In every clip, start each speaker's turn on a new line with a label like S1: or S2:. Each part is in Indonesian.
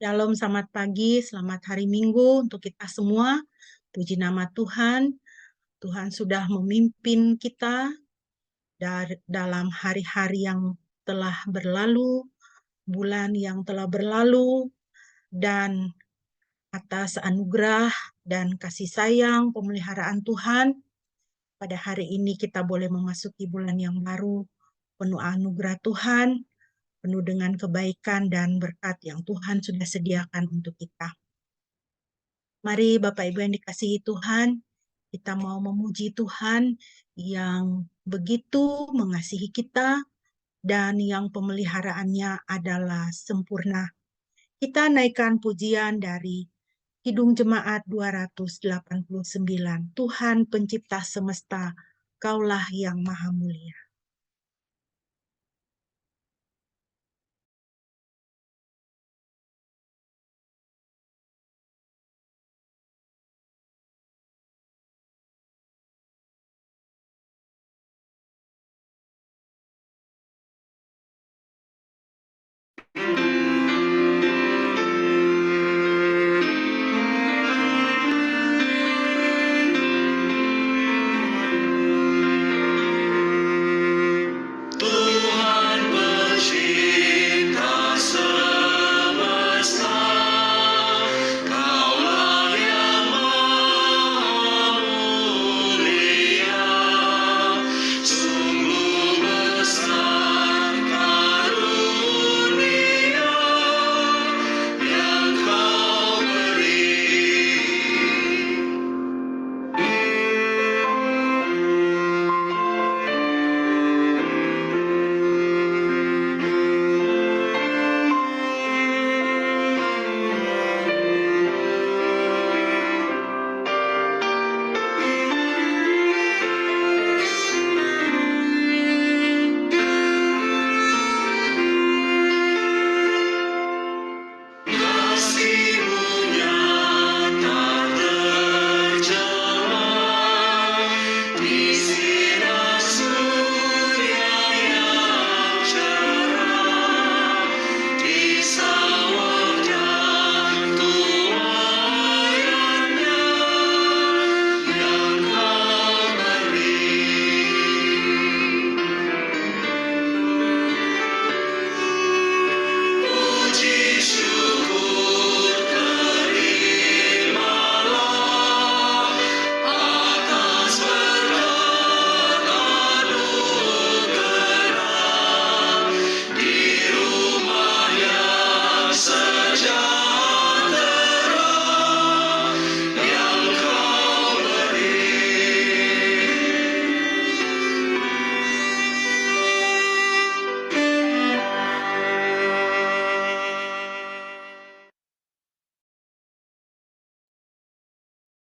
S1: Shalom, selamat pagi, selamat hari Minggu untuk kita semua. Puji nama Tuhan. Tuhan sudah memimpin kita dalam hari-hari yang telah berlalu, bulan yang telah berlalu, dan atas anugerah dan kasih sayang pemeliharaan Tuhan, pada hari ini kita boleh memasuki bulan yang baru, penuh anugerah Tuhan, penuh dengan kebaikan dan berkat yang Tuhan sudah sediakan untuk kita. Mari Bapak Ibu yang dikasihi Tuhan, kita mau memuji Tuhan yang begitu mengasihi kita dan yang pemeliharaannya adalah sempurna. Kita naikkan pujian dari Kidung Jemaat 289. Tuhan pencipta semesta, Kaulah yang maha mulia.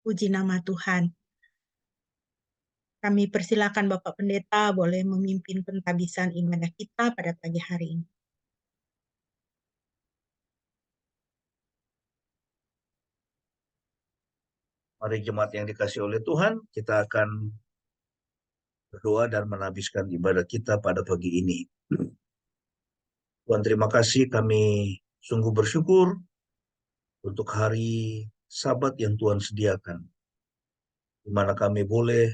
S1: Puji nama Tuhan. Kami persilakan Bapak Pendeta boleh memimpin pentabisan ibadah kita pada pagi hari ini.
S2: Mari jemaat yang dikasihi oleh Tuhan, kita akan berdoa dan menabiskan ibadah kita pada pagi ini. Tuhan, terima kasih, kami sungguh bersyukur untuk hari Sabat yang Tuhan sediakan, di mana kami boleh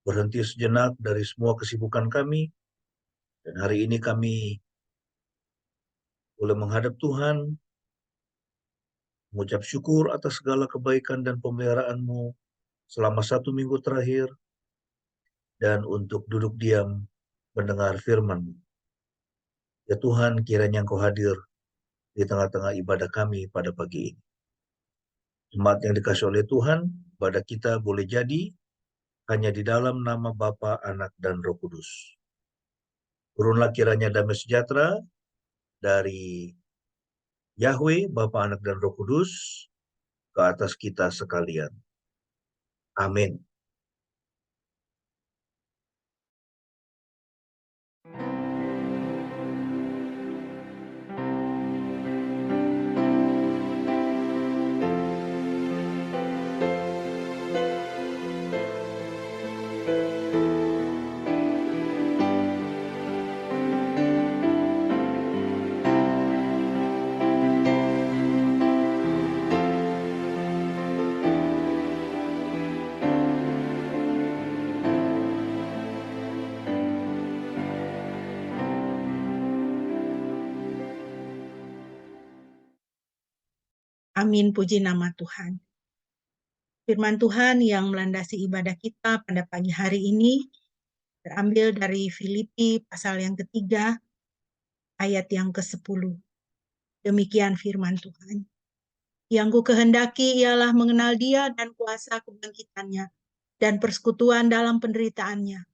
S2: berhenti sejenak dari semua kesibukan kami, dan hari ini kami boleh menghadap Tuhan, mengucap syukur atas segala kebaikan dan pemeliharaan-Mu selama 1 minggu terakhir, dan untuk duduk diam mendengar firman-Mu. Ya Tuhan, kiranya Engkau hadir di tengah-tengah ibadah kami pada pagi ini. Jemaat yang dikasihi oleh Tuhan, ibadah kita boleh jadi hanya di dalam nama Bapa, Anak, dan Roh Kudus. Turunlah kiranya damai sejahtera dari Yahweh, Bapa, Anak, dan Roh Kudus ke atas kita sekalian. Amin.
S1: Amin, puji nama Tuhan. Firman Tuhan yang melandasi ibadah kita pada pagi hari ini terambil dari Filipi pasal yang ketiga, ayat yang ke-10. Demikian firman Tuhan. Yang ku kehendaki ialah mengenal Dia dan kuasa kebangkitannya dan persekutuan dalam penderitaannya,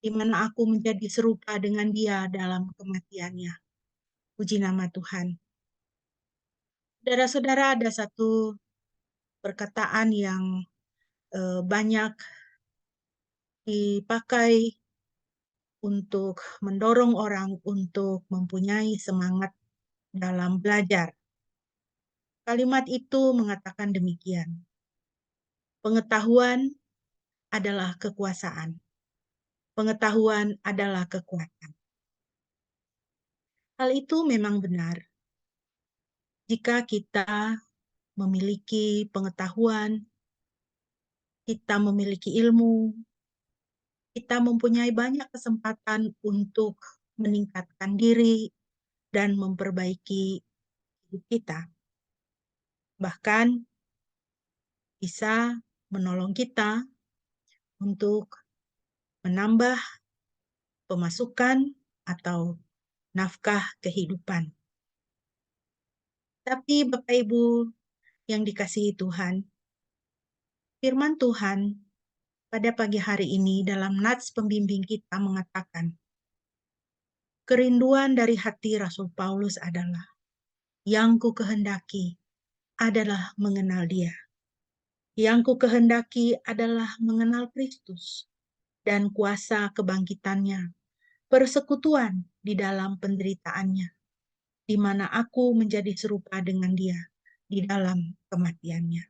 S1: di mana aku menjadi serupa dengan Dia dalam kematiannya. Puji nama Tuhan. Saudara-saudara, ada satu perkataan yang banyak dipakai untuk mendorong orang untuk mempunyai semangat dalam belajar. Kalimat itu mengatakan demikian. Pengetahuan adalah kekuasaan. Pengetahuan adalah kekuatan. Hal itu memang benar. Jika kita memiliki pengetahuan, kita memiliki ilmu, kita mempunyai banyak kesempatan untuk meningkatkan diri dan memperbaiki hidup kita. Bahkan bisa menolong kita untuk menambah pemasukan atau nafkah kehidupan. Tapi Bapak Ibu yang dikasihi Tuhan, firman Tuhan pada pagi hari ini dalam nats pembimbing kita mengatakan, kerinduan dari hati Rasul Paulus adalah, yang ku kehendaki adalah mengenal Dia. Yang ku kehendaki adalah mengenal Kristus dan kuasa kebangkitannya, persekutuan di dalam penderitaannya, di mana aku menjadi serupa dengan Dia di dalam kematiannya.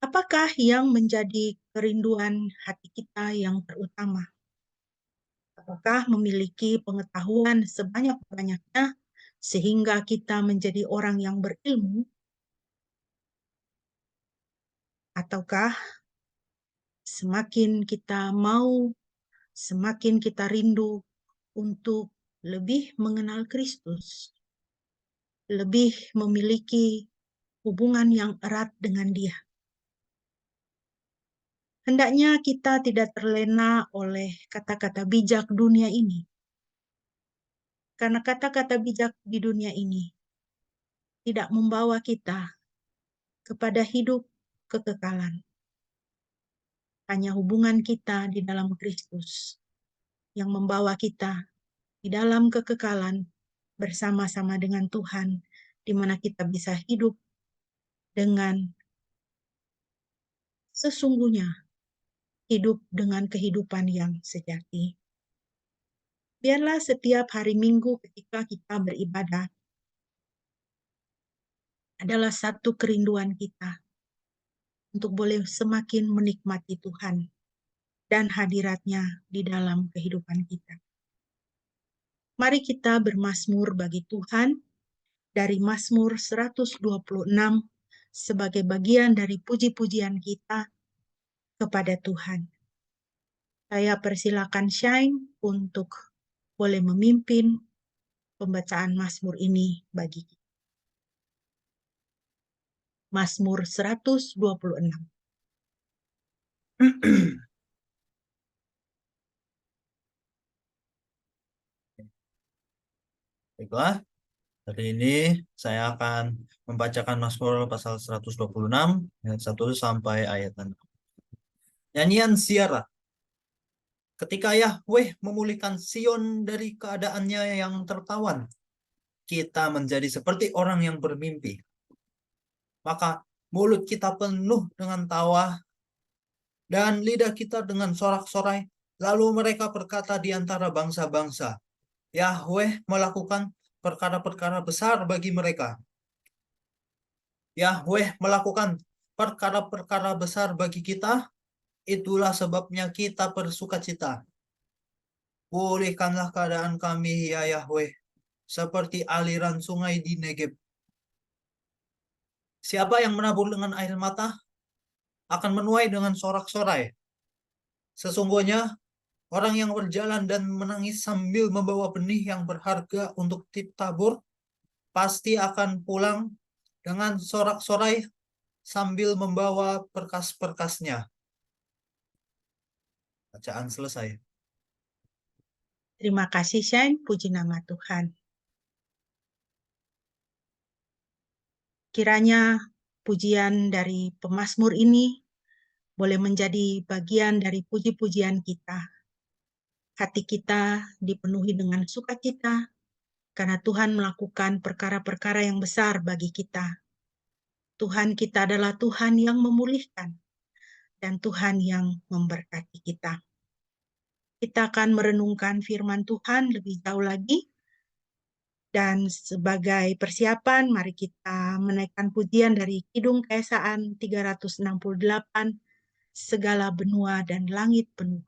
S1: Apakah yang menjadi kerinduan hati kita yang terutama? Apakah memiliki pengetahuan sebanyak-banyaknya sehingga kita menjadi orang yang berilmu? Ataukah semakin kita mau, semakin kita rindu untuk lebih mengenal Kristus, lebih memiliki hubungan yang erat dengan Dia? Hendaknya kita tidak terlena oleh kata-kata bijak dunia ini. Karena kata-kata bijak di dunia ini tidak membawa kita kepada hidup kekekalan. Hanya hubungan kita di dalam Kristus yang membawa kita di dalam kekekalan bersama-sama dengan Tuhan, di mana kita bisa hidup dengan sesungguhnya, hidup dengan kehidupan yang sejati. Biarlah setiap hari Minggu ketika kita beribadah adalah satu kerinduan kita untuk boleh semakin menikmati Tuhan dan hadiratnya di dalam kehidupan kita. Mari kita bermazmur bagi Tuhan dari Mazmur 126 sebagai bagian dari puji-pujian kita kepada Tuhan. Saya persilakan Shine untuk boleh memimpin pembacaan Mazmur ini bagi kita. Mazmur 126.
S3: Baiklah, hari ini saya akan membacakan Mazmur pasal 126 ayat 1 sampai ayat 6. Nyanyian ziarah. Ketika Yahweh memulihkan Sion dari keadaannya yang tertawan, kita menjadi seperti orang yang bermimpi. Maka mulut kita penuh dengan tawa dan lidah kita dengan sorak-sorai. Lalu mereka berkata di antara bangsa-bangsa, Yahweh melakukan perkara-perkara besar bagi mereka. Yahweh melakukan perkara-perkara besar bagi kita, itulah sebabnya kita bersukacita. Pulihkanlah keadaan kami, ya Yahweh, seperti aliran sungai di Negeb. Siapa yang menabur dengan air mata akan menuai dengan sorak-sorai. Sesungguhnya orang yang berjalan dan menangis sambil membawa benih yang berharga untuk tabur pasti akan pulang dengan sorak-sorai sambil membawa berkas-berkasnya. Bacaan selesai.
S1: Terima kasih, Shane. Puji nama Tuhan. Kiranya pujian dari pemazmur ini boleh menjadi bagian dari puji-pujian kita. Hati kita dipenuhi dengan sukacita karena Tuhan melakukan perkara-perkara yang besar bagi kita. Tuhan kita adalah Tuhan yang memulihkan dan Tuhan yang memberkati kita. Kita akan merenungkan firman Tuhan lebih jauh lagi. Dan sebagai persiapan, mari kita menaikkan pujian dari Kidung Keesaan 368, segala benua dan langit penuh.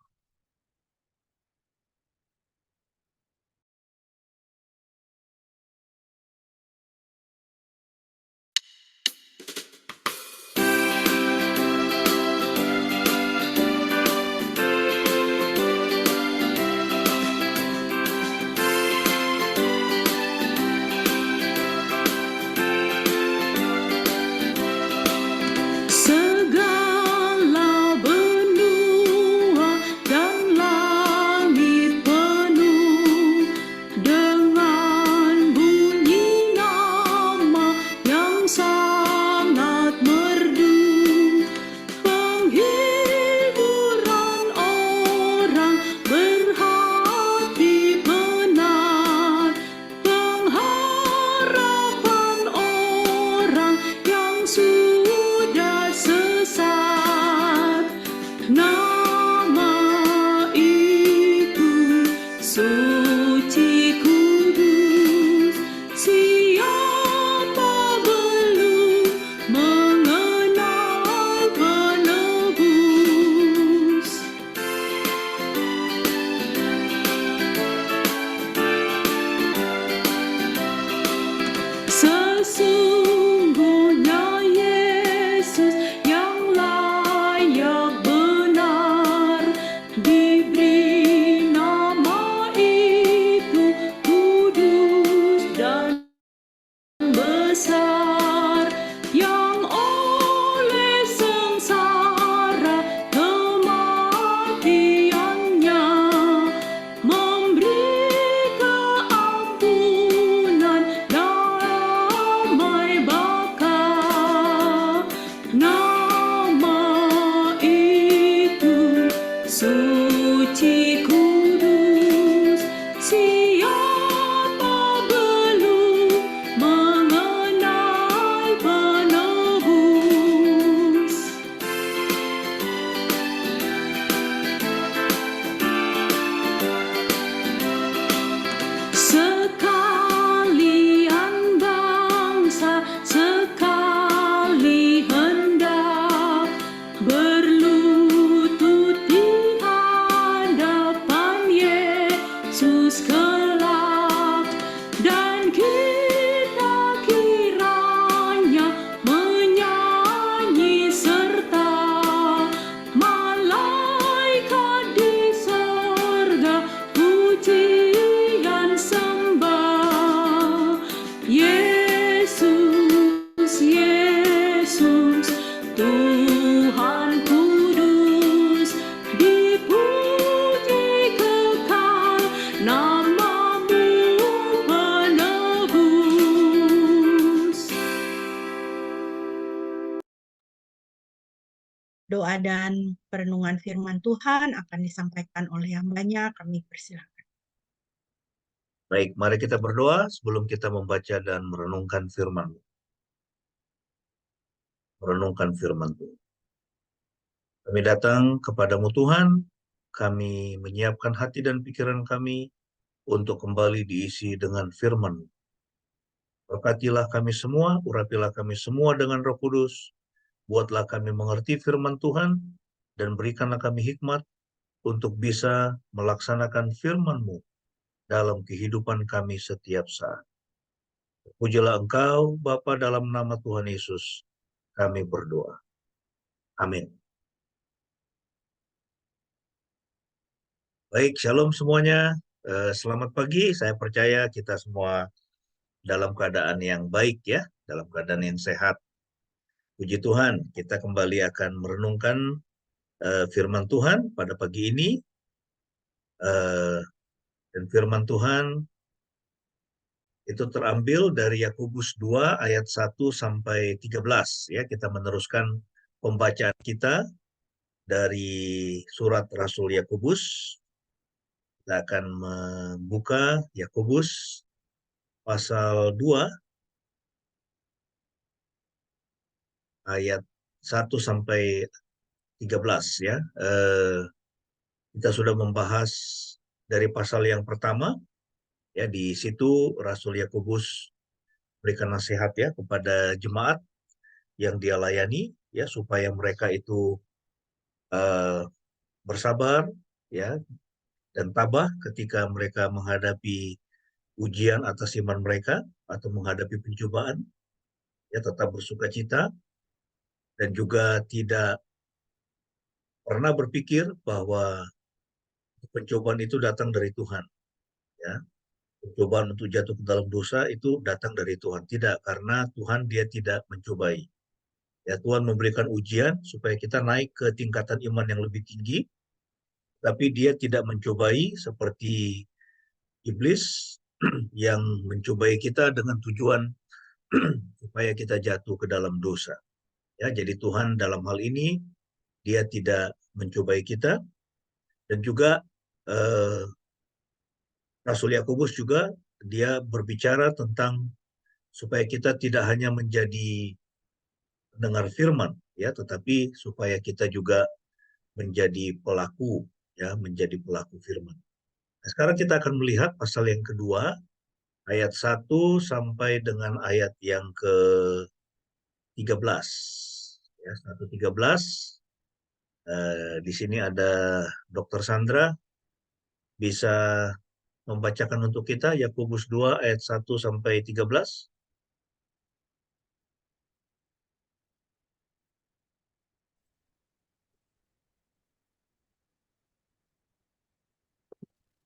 S4: Segala benua dan langit penuh dengan bunyi nama yang sangat merdu, penghiburan orang berhati benar, pengharapan orang yang sudah sesat. Nama itu suci kudus, siapa belum mengenal penebus. Sesungguhnya Yesus yang layak benar diberi nama itu kudus dan besar, yang oleh sengsara kematiannya memberi keampunan damai baka. Nama itu suci kudus, siapa belum mengenal penebus. Sekalian bangsa, sekali hendak berlutut di hadapan Yesus kelak, dan kita kiranya menyanyi serta malaikat di sorga pujian sembah. Yesus, Yesus, Tuhan kudus, dipuji kekal namamu penebus.
S1: Doa dan perenungan firman Tuhan akan disampaikan oleh hambanya. Kami persilakan.
S2: Baik, mari kita berdoa sebelum kita membaca dan merenungkan firman. Merenungkan firman Tuhan. Kami datang kepadamu Tuhan, kami menyiapkan hati dan pikiran kami untuk kembali diisi dengan firman. Berkatilah kami semua, urapilah kami semua dengan Roh Kudus, buatlah kami mengerti firman Tuhan, dan berikanlah kami hikmat untuk bisa melaksanakan firman-Mu dalam kehidupan kami setiap saat. Pujilah Engkau, Bapa, dalam nama Tuhan Yesus, kami berdoa. Amin. Baik, shalom semuanya. Selamat pagi. Saya percaya kita semua dalam keadaan yang baik ya, dalam keadaan yang sehat. Puji Tuhan, kita kembali akan merenungkan firman Tuhan pada pagi ini. Dan firman Tuhan itu terambil dari Yakobus 2 ayat 1 sampai 13 ya. Kita meneruskan pembacaan kita dari surat Rasul Yakobus. Kita akan membuka Yakobus pasal 2 ayat 1 sampai 13 ya. Kita sudah membahas dari pasal yang pertama ya, di situ Rasul Yakobus berikan nasihat ya kepada jemaat yang dia layani ya, supaya mereka itu bersabar ya dan tabah ketika mereka menghadapi ujian atas iman mereka atau menghadapi pencobaan ya, tetap bersukacita dan juga tidak pernah berpikir bahwa pencobaan itu datang dari Tuhan ya. Pencobaan untuk jatuh ke dalam dosa itu datang dari Tuhan. Tidak, karena Tuhan dia tidak mencobai. Ya, Tuhan memberikan ujian supaya kita naik ke tingkatan iman yang lebih tinggi, tapi dia tidak mencobai seperti iblis yang mencobai kita dengan tujuan supaya kita jatuh ke dalam dosa. Ya, jadi Tuhan dalam hal ini dia tidak mencobai kita, dan juga Rasul Yakobus juga dia berbicara tentang supaya kita tidak hanya menjadi pendengar firman ya, tetapi supaya kita juga menjadi pelaku ya, menjadi pelaku firman. Nah, sekarang kita akan melihat pasal yang kedua ayat 1 sampai dengan ayat yang ke-13 ya, 1:13. Di sini ada Dr. Sandra, bisa membacakan untuk kita Yakobus 2 ayat 1 sampai 13.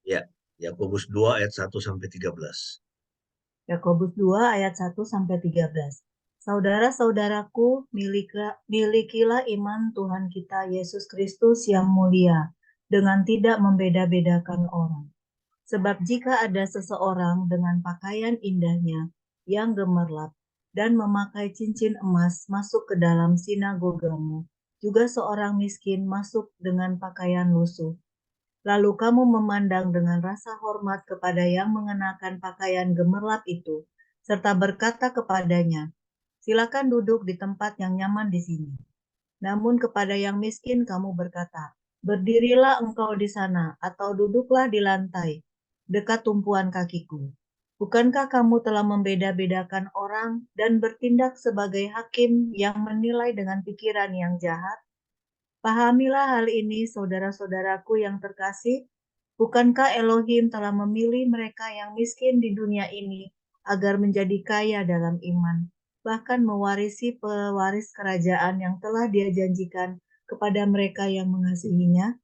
S2: Ya, Yakobus 2 ayat 1 sampai 13.
S5: Yakobus 2 ayat 1 sampai 13. Saudara-saudaraku, milikilah iman Tuhan kita Yesus Kristus yang mulia dengan tidak membeda-bedakan orang. Sebab jika ada seseorang dengan pakaian indahnya yang gemerlap dan memakai cincin emas masuk ke dalam sinagogamu, juga seorang miskin masuk dengan pakaian lusuh, lalu kamu memandang dengan rasa hormat kepada yang mengenakan pakaian gemerlap itu, serta berkata kepadanya, silakan duduk di tempat yang nyaman di sini. Namun kepada yang miskin kamu berkata, berdirilah engkau di sana, atau duduklah di lantai, dekat tumpuan kakiku. Bukankah kamu telah membeda-bedakan orang dan bertindak sebagai hakim yang menilai dengan pikiran yang jahat? Pahamilah hal ini, saudara-saudaraku yang terkasih. Bukankah Elohim telah memilih mereka yang miskin di dunia ini agar menjadi kaya dalam iman, bahkan mewarisi pewaris kerajaan yang telah Dia janjikan kepada mereka yang mengasihinya?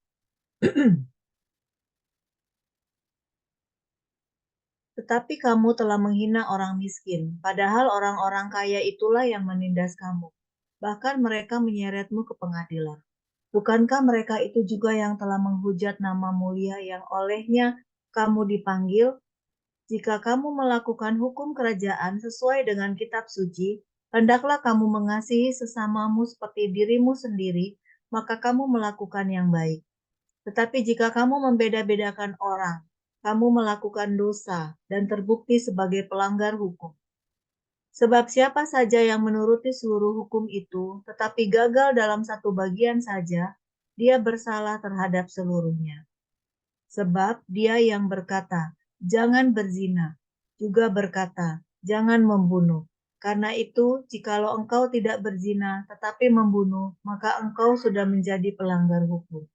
S5: Tetapi kamu telah menghina orang miskin, padahal orang-orang kaya itulah yang menindas kamu. Bahkan mereka menyeretmu ke pengadilan. Bukankah mereka itu juga yang telah menghujat nama mulia yang olehnya kamu dipanggil? Jika kamu melakukan hukum kerajaan sesuai dengan kitab suci, hendaklah kamu mengasihi sesamamu seperti dirimu sendiri, maka kamu melakukan yang baik. Tetapi jika kamu membeda-bedakan orang, kamu melakukan dosa dan terbukti sebagai pelanggar hukum. Sebab siapa saja yang menuruti seluruh hukum itu, tetapi gagal dalam satu bagian saja, dia bersalah terhadap seluruhnya. Sebab dia yang berkata, jangan berzina, juga berkata, jangan membunuh. Karena itu, jikalau engkau tidak berzina, tetapi membunuh, maka engkau sudah menjadi pelanggar hukum.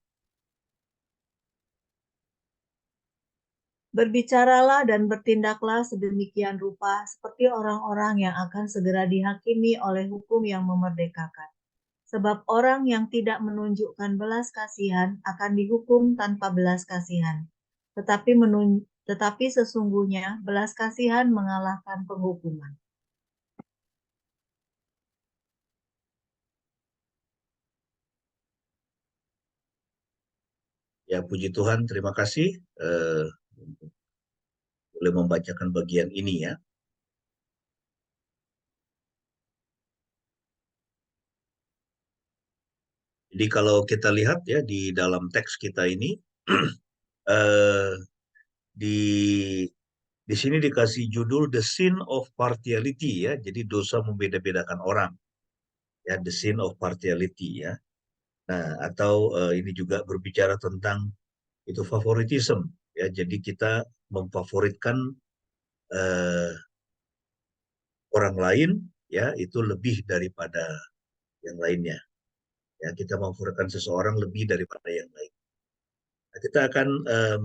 S5: Berbicaralah dan bertindaklah sedemikian rupa seperti orang-orang yang akan segera dihakimi oleh hukum yang memerdekakan. Sebab orang yang tidak menunjukkan belas kasihan akan dihukum tanpa belas kasihan. Tetapi Tetapi sesungguhnya belas kasihan mengalahkan penghukuman.
S2: Ya, puji Tuhan, terima kasih boleh membacakan bagian ini ya. Jadi kalau kita lihat ya di dalam teks kita ini eh, di sini dikasih judul The Sin of Partiality ya. Jadi dosa membeda-bedakan orang ya, The Sin of Partiality ya. Nah, atau ini juga berbicara tentang itu favoritism ya. Jadi kita memfavoritkan eh, orang lain ya itu lebih daripada yang lainnya. Ya, kita memfavoritkan seseorang lebih daripada yang lain. Nah, kita akan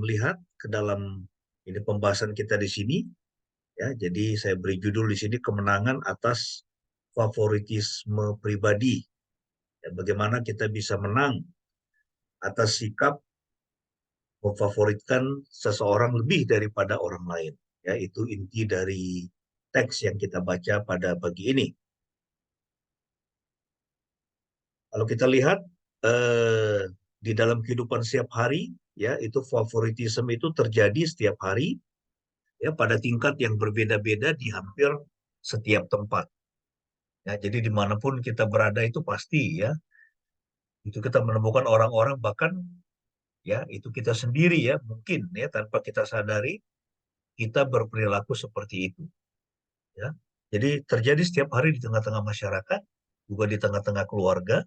S2: melihat ke dalam ini pembahasan kita di sini ya. Jadi saya beri judul di sini kemenangan atas favoritisme pribadi. Ya, bagaimana kita bisa menang atas sikap memfavoritkan seseorang lebih daripada orang lain. Ya, itu inti dari teks yang kita baca pada pagi ini. Kalau kita lihat di dalam kehidupan setiap hari, ya itu favoritisme itu terjadi setiap hari, ya pada tingkat yang berbeda-beda di hampir setiap tempat. Ya, jadi dimanapun kita berada itu pasti ya, itu kita menemukan orang-orang bahkan ya itu kita sendiri ya mungkin ya tanpa kita sadari kita berperilaku seperti itu. Ya, jadi terjadi setiap hari di tengah-tengah masyarakat, juga di tengah-tengah keluarga.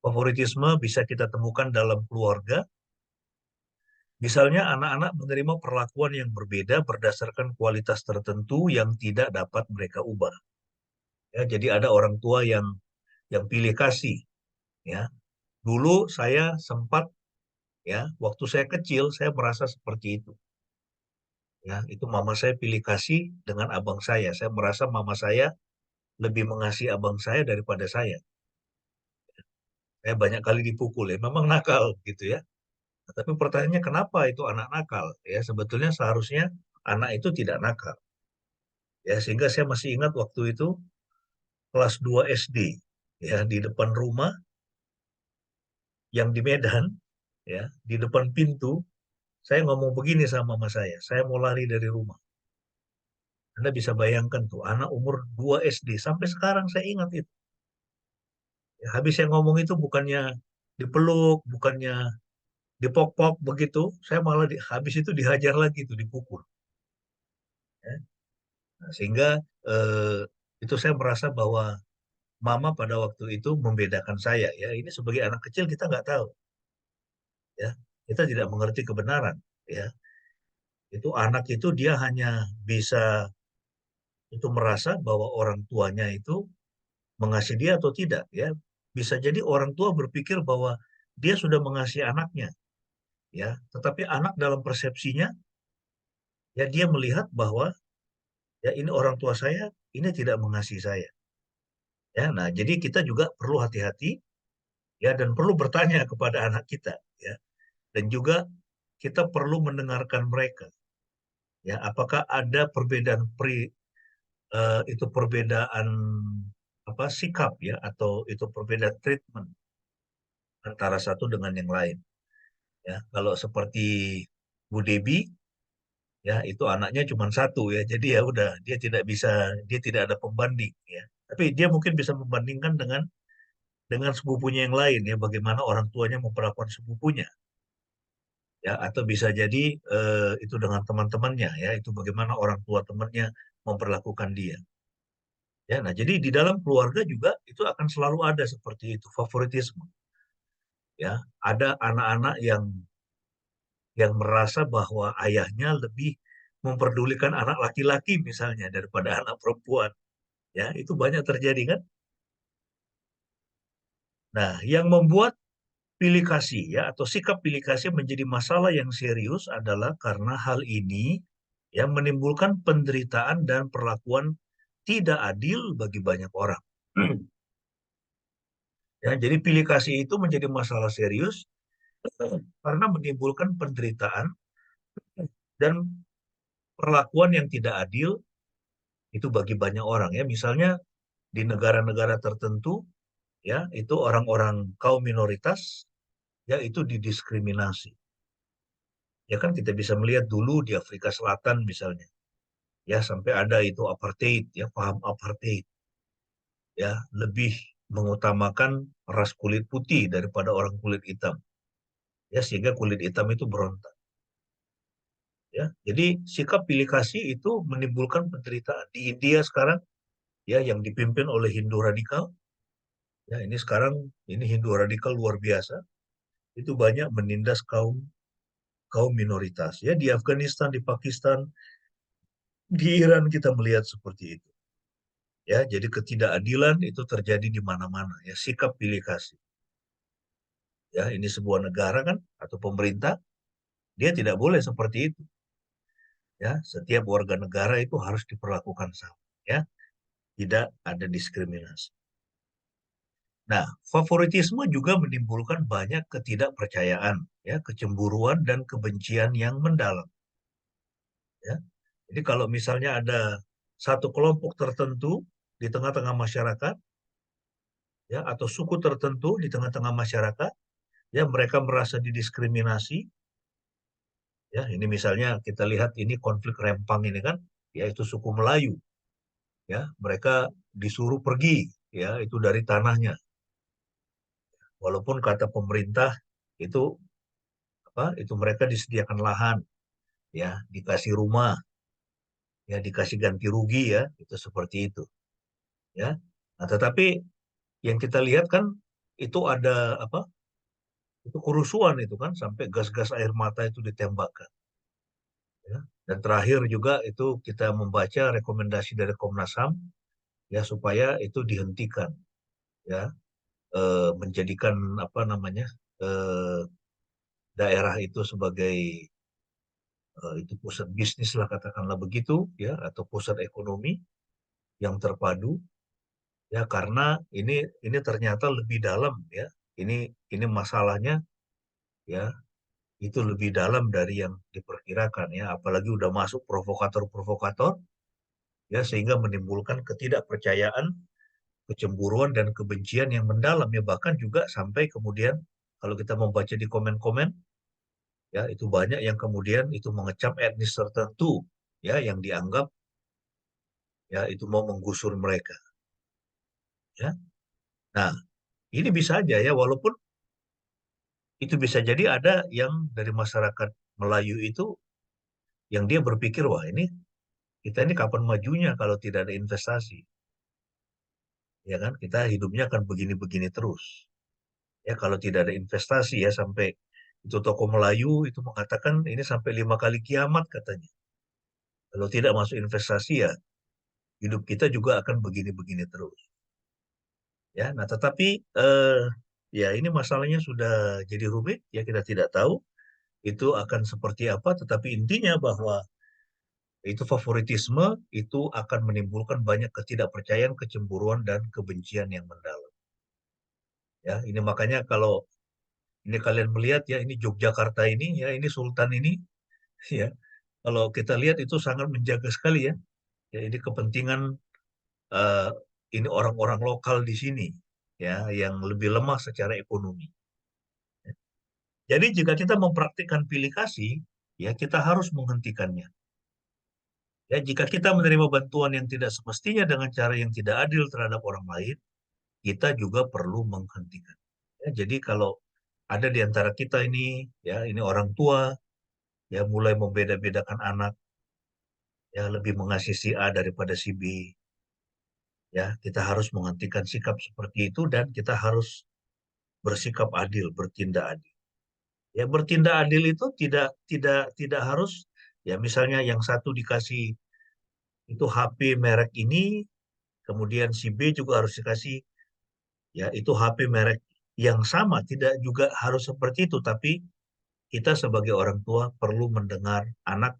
S2: Favoritisme bisa kita temukan dalam keluarga. Misalnya anak-anak menerima perlakuan yang berbeda berdasarkan kualitas tertentu yang tidak dapat mereka ubah. Ya, jadi ada orang tua yang pilih kasih. Ya, dulu saya sempat ya waktu saya kecil saya merasa seperti itu. Ya, itu mama saya pilih kasih dengan abang saya. Saya merasa mama saya lebih mengasihi abang saya daripada saya. Saya banyak kali dipukul ya, memang nakal gitu ya. Tapi pertanyaannya kenapa itu anak nakal? Ya, sebetulnya seharusnya anak itu tidak nakal. Ya, sehingga saya masih ingat waktu itu kelas 2 SD ya di depan rumah yang di Medan ya, di depan pintu saya ngomong begini sama mama saya mau lari dari rumah. Anda bisa bayangkan tuh anak umur 2 SD sampai sekarang saya ingat itu. Ya, habis saya ngomong itu bukannya dipeluk, bukannya dipok-pok begitu, saya malah habis itu dihajar lagi tuh dipukul. Ya. Nah, sehingga eh, itu saya merasa bahwa mama pada waktu itu membedakan saya ya. Ini sebagai anak kecil kita nggak tahu ya. Kita tidak mengerti kebenaran ya. Itu anak itu dia hanya bisa itu merasa bahwa orang tuanya itu mengasihi dia atau tidak ya. Bisa jadi orang tua berpikir bahwa dia sudah mengasihi anaknya ya, tetapi anak dalam persepsinya ya dia melihat bahwa ya ini orang tua saya ini tidak mengasihi saya. Ya, nah jadi kita juga perlu hati-hati ya dan perlu bertanya kepada anak kita ya. Dan juga kita perlu mendengarkan mereka. Ya, apakah ada perbedaan itu perbedaan apa sikap ya atau itu perbedaan treatment antara satu dengan yang lain. Ya, kalau seperti Bu Debi ya itu anaknya cuma satu ya. Jadi ya udah dia tidak ada pembanding ya. Tapi dia mungkin bisa membandingkan dengan sepupunya yang lain ya bagaimana orang tuanya memperlakukan sepupunya. Ya atau bisa jadi itu dengan teman-temannya ya itu bagaimana orang tua temannya memperlakukan dia ya nah jadi di dalam keluarga juga itu akan selalu ada seperti itu favoritisme ya ada anak-anak yang merasa bahwa ayahnya lebih memperdulikan anak laki-laki misalnya daripada anak perempuan ya itu banyak terjadi kan. Nah yang membuat pilih kasih ya atau sikap pilih kasih menjadi masalah yang serius adalah karena hal ini yang menimbulkan penderitaan dan perlakuan tidak adil bagi banyak orang. Ya, jadi pilih kasih itu menjadi masalah serius karena menimbulkan penderitaan Dan perlakuan yang tidak adil itu bagi banyak orang ya. Misalnya di negara-negara tertentu ya, itu orang-orang kaum minoritas ya itu didiskriminasi. Ya kan kita bisa melihat dulu di Afrika Selatan misalnya. Ya sampai ada itu apartheid ya, paham apartheid. Ya, lebih mengutamakan ras kulit putih daripada orang kulit hitam. Ya, sehingga kulit hitam itu berontak. Ya, jadi sikap pilih kasih itu menimbulkan penderitaan. Di India sekarang ya yang dipimpin oleh Hindu radikal, ya ini sekarang ini Hindu radikal luar biasa. Itu banyak menindas kaum minoritas. Ya di Afghanistan, di Pakistan, di Iran kita melihat seperti itu. Ya, jadi ketidakadilan itu terjadi di mana-mana. Ya, sikap pilih kasih. Ya, ini sebuah negara kan atau pemerintah, dia tidak boleh seperti itu. Ya, setiap warga negara itu harus diperlakukan sama. Ya, tidak ada diskriminasi. Nah, favoritisme juga menimbulkan banyak ketidakpercayaan, ya, kecemburuan dan kebencian yang mendalam. Ya, jadi kalau misalnya ada satu kelompok tertentu di tengah-tengah masyarakat, ya, atau suku tertentu di tengah-tengah masyarakat, ya, mereka merasa didiskriminasi. Ya, ini misalnya kita lihat ini konflik Rempang ini kan, yaitu suku Melayu. Ya, mereka disuruh pergi, ya, itu dari tanahnya. Walaupun kata pemerintah itu apa? Itu mereka disediakan lahan, ya, dikasih rumah, ya, dikasih ganti rugi ya, itu seperti itu, ya. Nah, tetapi yang kita lihat kan itu ada apa? Itu kerusuhan itu kan sampai gas-gas air mata itu ditembakkan. Ya. Dan terakhir juga itu kita membaca rekomendasi dari Komnas HAM ya supaya itu dihentikan ya menjadikan apa namanya eh, daerah itu sebagai itu pusat bisnis lah katakanlah begitu ya atau pusat ekonomi yang terpadu ya karena ini ternyata lebih dalam ya ini masalahnya ya itu lebih dalam dari yang diperkirakan ya apalagi udah masuk provokator-provokator ya sehingga menimbulkan ketidakpercayaan kecemburuan dan kebencian yang mendalam ya bahkan juga sampai kemudian kalau kita membaca di komen-komen ya itu banyak yang kemudian itu mengecam etnis tertentu ya yang dianggap ya itu mau menggusur mereka ya. Nah, ini bisa aja ya walaupun itu bisa jadi ada yang dari masyarakat Melayu itu yang dia berpikir wah kita ini kapan majunya kalau tidak ada investasi. Ya kan? Kita hidupnya akan begini-begini terus. Ya kalau tidak ada investasi ya sampai itu toko Melayu itu mengatakan ini sampai 5 kali kiamat katanya. Kalau tidak masuk investasi ya hidup kita juga akan begini-begini terus. Ya, nah tetapi ya ini masalahnya sudah jadi rumit ya kita tidak tahu itu akan seperti apa. Tetapi intinya bahwa itu favoritisme itu akan menimbulkan banyak ketidakpercayaan, kecemburuan dan kebencian yang mendalam. Ya, ini makanya kalau ini kalian melihat ya ini Yogyakarta ini ya ini Sultan ini ya kalau kita lihat itu sangat menjaga sekali ya. Ya ini kepentingan eh, ini orang-orang lokal di sini ya yang lebih lemah secara ekonomi. Jadi jika kita mempraktikkan pilih kasih ya kita harus menghentikannya. Ya jika kita menerima bantuan yang tidak semestinya dengan cara yang tidak adil terhadap orang lain, kita juga perlu menghentikan. Ya, jadi kalau ada di antara kita ini ya ini orang tua ya mulai membeda-bedakan anak ya lebih mengasihi si A daripada si B ya kita harus menghentikan sikap seperti itu dan kita harus bersikap adil bertindak adil ya bertindak adil itu tidak harus ya misalnya yang satu dikasih itu HP merek ini kemudian si B juga harus dikasih ya itu HP merek yang sama tidak juga harus seperti itu tapi kita sebagai orang tua perlu mendengar anak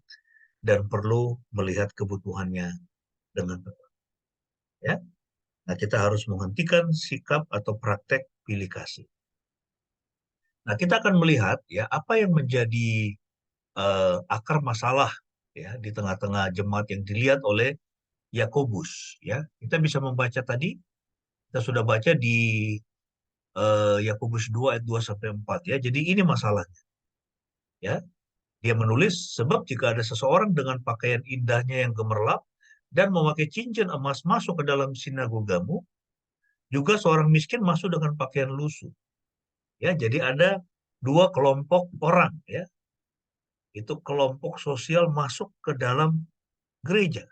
S2: dan perlu melihat kebutuhannya dengan tepat ya. Nah, kita harus menghentikan sikap atau praktek pilih kasih. Nah, kita akan melihat ya apa yang menjadi akar masalah ya di tengah-tengah jemaat yang dilihat oleh Yakobus ya. Kita bisa membaca tadi, kita sudah baca di Yakobus 2 ayat 2 sampai 4 ya. Jadi ini masalahnya ya. Dia menulis, sebab jika ada seseorang dengan pakaian indahnya yang gemerlap dan memakai cincin emas masuk ke dalam sinagogamu, juga seorang miskin masuk dengan pakaian lusuh. Ya, jadi ada dua kelompok orang ya. Itu kelompok sosial masuk ke dalam gereja.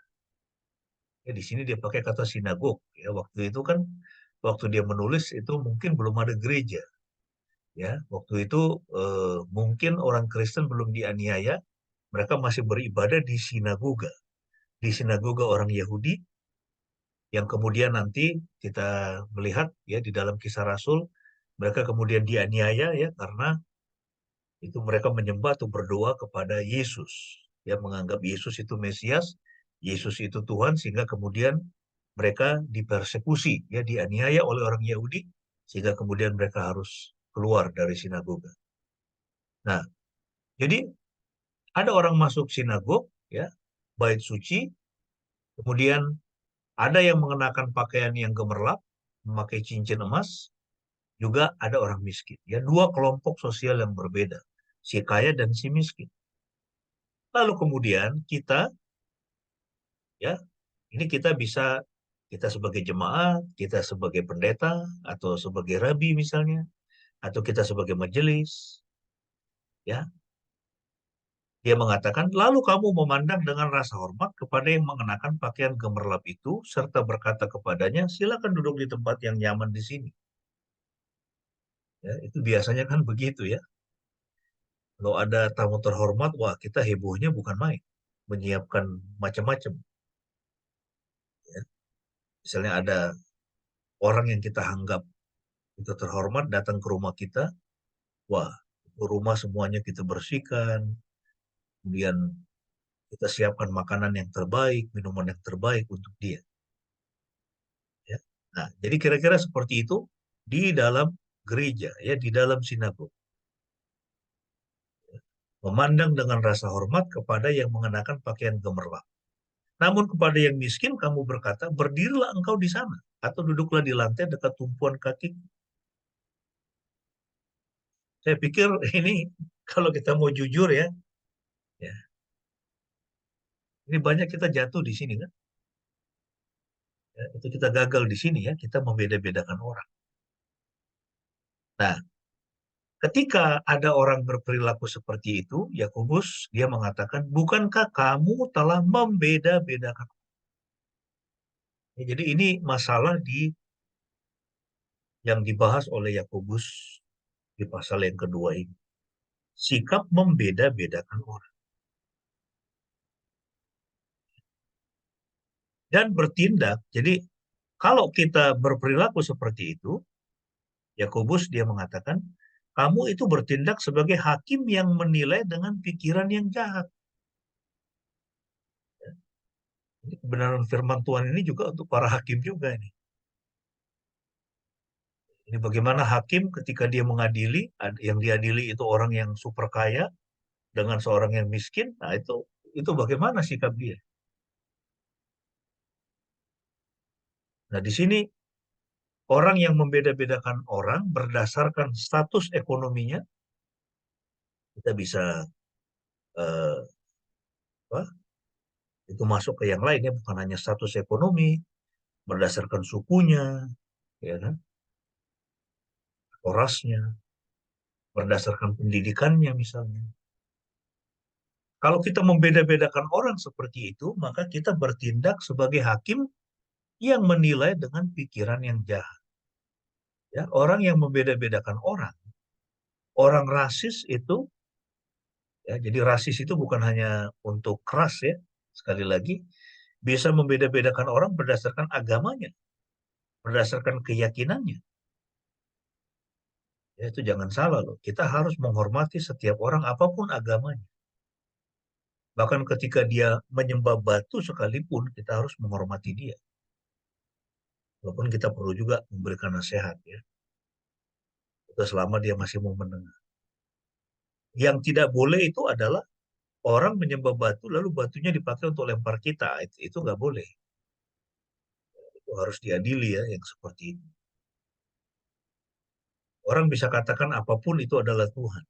S2: Ya, di sini dia pakai kata sinagog ya. Waktu itu kan waktu dia menulis itu mungkin belum ada gereja. Ya, waktu itu mungkin orang Kristen belum dianiaya, mereka masih beribadah di sinagoga. Di sinagoga orang Yahudi yang kemudian nanti kita melihat ya di dalam Kisah Rasul, mereka kemudian dianiaya ya karena itu mereka menyembah atau berdoa kepada Yesus. Ya, menganggap Yesus itu Mesias, Yesus itu Tuhan, sehingga kemudian mereka dipersekusi, ya dianiaya oleh orang Yahudi, sehingga kemudian mereka harus keluar dari sinagoga. Nah, jadi ada orang masuk sinagog, ya, bait suci, kemudian ada yang mengenakan pakaian yang gemerlap, memakai cincin emas, juga ada orang miskin. Ya, dua kelompok sosial yang berbeda, si kaya dan si miskin. Lalu kemudian kita, ya, ini kita bisa, kita sebagai jemaat, kita sebagai pendeta, atau sebagai rabi misalnya, atau kita sebagai majelis, ya, dia mengatakan, lalu kamu memandang dengan rasa hormat kepada yang mengenakan pakaian gemerlap itu, serta berkata kepadanya, silakan duduk di tempat yang nyaman di sini. Ya, itu biasanya kan begitu ya. Kalau ada tamu terhormat, wah kita hebohnya bukan main. Menyiapkan macam-macam. Ya. Misalnya ada orang yang kita anggap itu terhormat datang ke rumah kita, wah rumah semuanya kita bersihkan, kemudian kita siapkan makanan yang terbaik, minuman yang terbaik untuk dia. Ya. Nah, jadi kira-kira seperti itu di dalam gereja, ya di dalam sinagog. Memandang dengan rasa hormat kepada yang mengenakan pakaian gemerlap. Namun kepada yang miskin kamu berkata, berdirilah engkau di sana, atau duduklah di lantai dekat tumpuan kaki. Saya pikir ini kalau kita mau jujur ya, ini banyak kita jatuh di sini kan. Ya, itu kita gagal di sini ya, kita membeda-bedakan orang. Nah, ketika ada orang berperilaku seperti itu, Yakobus dia mengatakan, bukankah kamu telah membeda-bedakan? Ya, jadi ini masalah yang dibahas oleh Yakobus di pasal yang kedua ini. Sikap membeda-bedakan orang. Dan bertindak, jadi kalau kita berperilaku seperti itu, Yakobus dia mengatakan, kamu itu bertindak sebagai hakim yang menilai dengan pikiran yang jahat. Jadi kebenaran firman Tuhan ini juga untuk para hakim juga ini. Ini bagaimana hakim ketika dia mengadili, yang diadili itu orang yang super kaya dengan seorang yang miskin, nah itu bagaimana sikap dia. Nah di sini orang yang membeda-bedakan orang berdasarkan status ekonominya, kita bisa itu masuk ke yang lain ya, bukan hanya status ekonomi, berdasarkan sukunya, ya kan, atau rasnya, berdasarkan pendidikannya misalnya. Kalau kita membeda-bedakan orang seperti itu, maka kita bertindak sebagai hakim yang menilai dengan pikiran yang jahat. Ya, orang yang membeda-bedakan orang rasis itu, ya, jadi rasis itu bukan hanya untuk ras ya, sekali lagi, bisa membeda-bedakan orang berdasarkan agamanya, berdasarkan keyakinannya. Ya, itu jangan salah loh, kita harus menghormati setiap orang apapun agamanya. Bahkan ketika dia menyembah batu sekalipun, kita harus menghormati dia. Walaupun kita perlu juga memberikan nasihat ya. Itu selama dia masih mau mendengar. Yang tidak boleh itu adalah orang menyembah batu lalu batunya dipakai untuk lempar kita, itu nggak boleh. Itu harus diadili ya yang seperti itu. Orang bisa katakan apapun itu adalah Tuhan.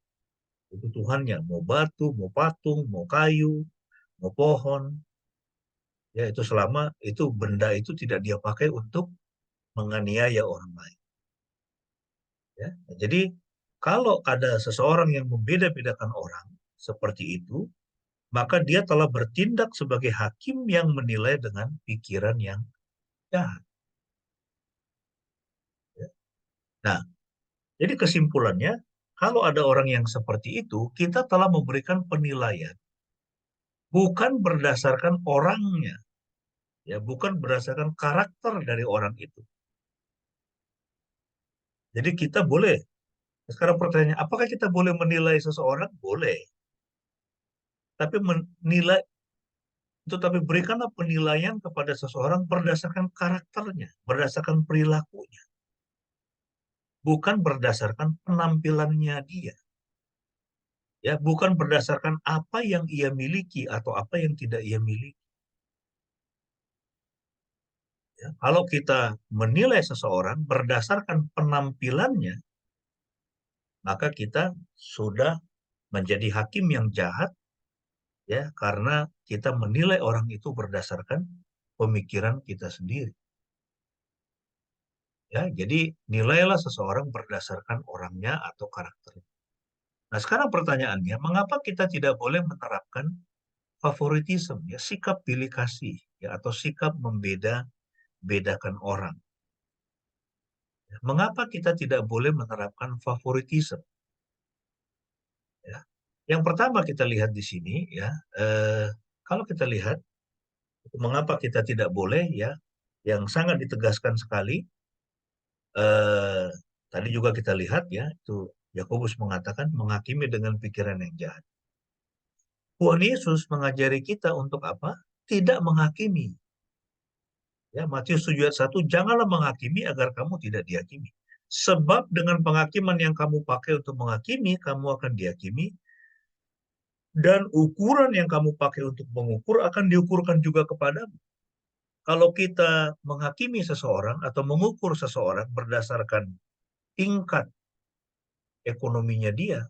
S2: Itu Tuhannya, mau batu, mau patung, mau kayu, mau pohon. Ya itu selama itu benda itu tidak dia pakai untuk menganiaya orang lain. Ya. Jadi kalau ada seseorang yang membeda-bedakan orang seperti itu, maka dia telah bertindak sebagai hakim yang menilai dengan pikiran yang jahat. Ya. Nah, jadi kesimpulannya, kalau ada orang yang seperti itu, kita telah memberikan penilaian bukan berdasarkan orangnya, ya, bukan berdasarkan karakter dari orang itu. Jadi kita boleh. Sekarang pertanyaannya, apakah kita boleh menilai seseorang? Boleh. Tapi berikanlah penilaian kepada seseorang berdasarkan karakternya, berdasarkan perilakunya, bukan berdasarkan penampilannya dia. Ya, bukan berdasarkan apa yang ia miliki atau apa yang tidak ia miliki. Ya, kalau kita menilai seseorang berdasarkan penampilannya, maka kita sudah menjadi hakim yang jahat, ya, karena kita menilai orang itu berdasarkan pemikiran kita sendiri. Ya, jadi nilailah seseorang berdasarkan orangnya atau karakternya. Nah, sekarang pertanyaannya, mengapa kita tidak boleh menerapkan favoritisme, ya, sikap pilih kasih, ya, atau sikap membeda-bedakan orang? Ya, mengapa kita tidak boleh menerapkan favoritisme? Ya. Yang pertama kita lihat di sini, ya, kalau kita lihat mengapa kita tidak boleh, ya, yang sangat ditegaskan sekali. Tadi juga kita lihat, ya, itu Yakobus mengatakan menghakimi dengan pikiran yang jahat. Tuhan Yesus mengajari kita untuk apa? Tidak menghakimi. Ya, Matius 7 ayat 1, janganlah menghakimi agar kamu tidak dihakimi. Sebab dengan penghakiman yang kamu pakai untuk menghakimi, kamu akan dihakimi. Dan ukuran yang kamu pakai untuk mengukur akan diukurkan juga kepadamu. Kalau kita menghakimi seseorang atau mengukur seseorang berdasarkan tingkat ekonominya dia,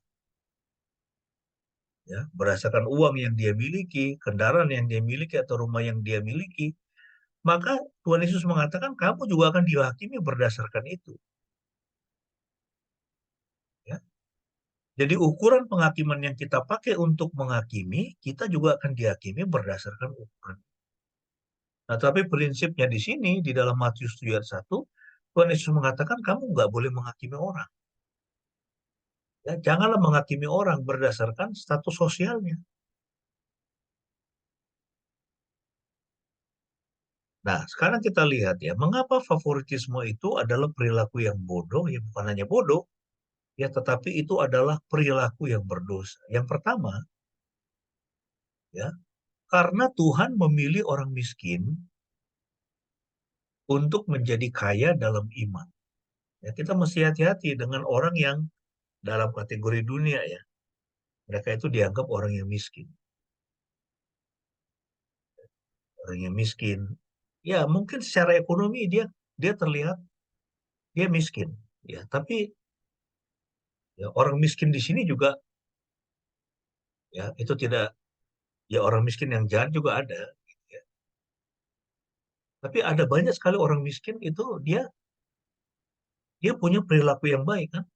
S2: ya, berdasarkan uang yang dia miliki, kendaraan yang dia miliki, atau rumah yang dia miliki, maka Tuhan Yesus mengatakan kamu juga akan dihakimi berdasarkan itu. Ya. Jadi ukuran penghakiman yang kita pakai untuk menghakimi, kita juga akan dihakimi berdasarkan ukuran. Nah, tapi prinsipnya di sini, di dalam Matius 7 ayat 1, Tuhan Yesus mengatakan kamu nggak boleh menghakimi orang. Ya, janganlah menghakimi orang berdasarkan status sosialnya. Nah, sekarang kita lihat, ya, mengapa favoritisme itu adalah perilaku yang bodoh, ya, bukan hanya bodoh, ya, tetapi itu adalah perilaku yang berdosa. Yang pertama, ya, karena Tuhan memilih orang miskin untuk menjadi kaya dalam iman. Ya, kita mesti hati-hati dengan orang yang dalam kategori dunia, ya. Mereka itu dianggap orang yang miskin. Orang yang miskin, ya, mungkin secara ekonomi dia terlihat dia miskin, ya, tapi, ya, orang miskin di sini juga, ya, itu tidak, ya, orang miskin yang jahat juga ada, gitu ya. Tapi ada banyak sekali orang miskin itu dia punya perilaku yang baik, kan.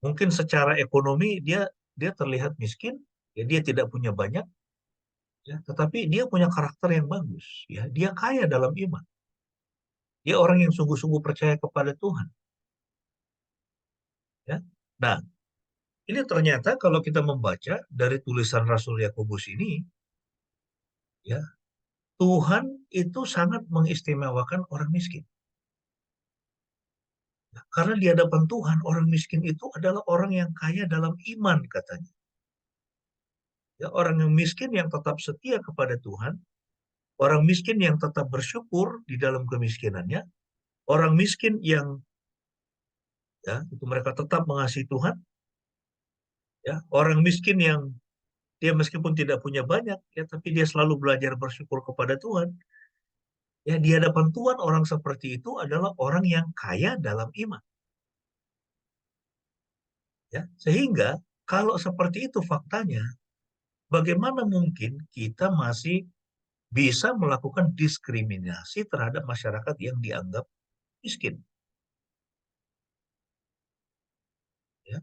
S2: Mungkin secara ekonomi dia terlihat miskin, ya, dia tidak punya banyak, ya, tetapi dia punya karakter yang bagus, ya, dia kaya dalam iman. Dia orang yang sungguh-sungguh percaya kepada Tuhan, ya. Nah, ini ternyata kalau kita membaca dari tulisan Rasul Yakobus ini, ya, Tuhan itu sangat mengistimewakan orang miskin. Nah, karena di hadapan Tuhan, orang miskin itu adalah orang yang kaya dalam iman, katanya. Ya, orang yang miskin yang tetap setia kepada Tuhan, orang miskin yang tetap bersyukur di dalam kemiskinannya, orang miskin yang, ya, itu mereka tetap mengasihi Tuhan, ya, orang miskin yang dia meskipun tidak punya banyak, ya, tapi dia selalu belajar bersyukur kepada Tuhan. Ya, di hadapan Tuhan orang seperti itu adalah orang yang kaya dalam iman. Ya, sehingga kalau seperti itu faktanya, bagaimana mungkin kita masih bisa melakukan diskriminasi terhadap masyarakat yang dianggap miskin? Ya.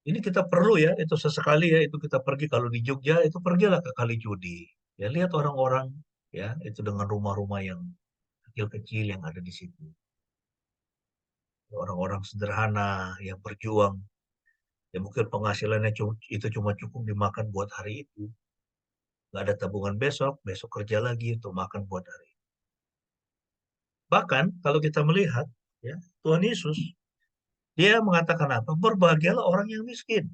S2: Ini kita perlu ya, itu sesekali ya, itu kita pergi kalau di Jogja, itu pergilah ke Kalijodo. Ya, lihat orang-orang ya, itu dengan rumah-rumah yang kecil-kecil yang ada di situ. Orang-orang sederhana yang berjuang. Ya mungkin penghasilannya itu cuma cukup dimakan buat hari itu. Nggak ada tabungan besok, besok kerja lagi untuk makan buat hari. Bahkan kalau kita melihat, ya, Tuhan Yesus, dia mengatakan apa? Berbahagialah orang yang miskin.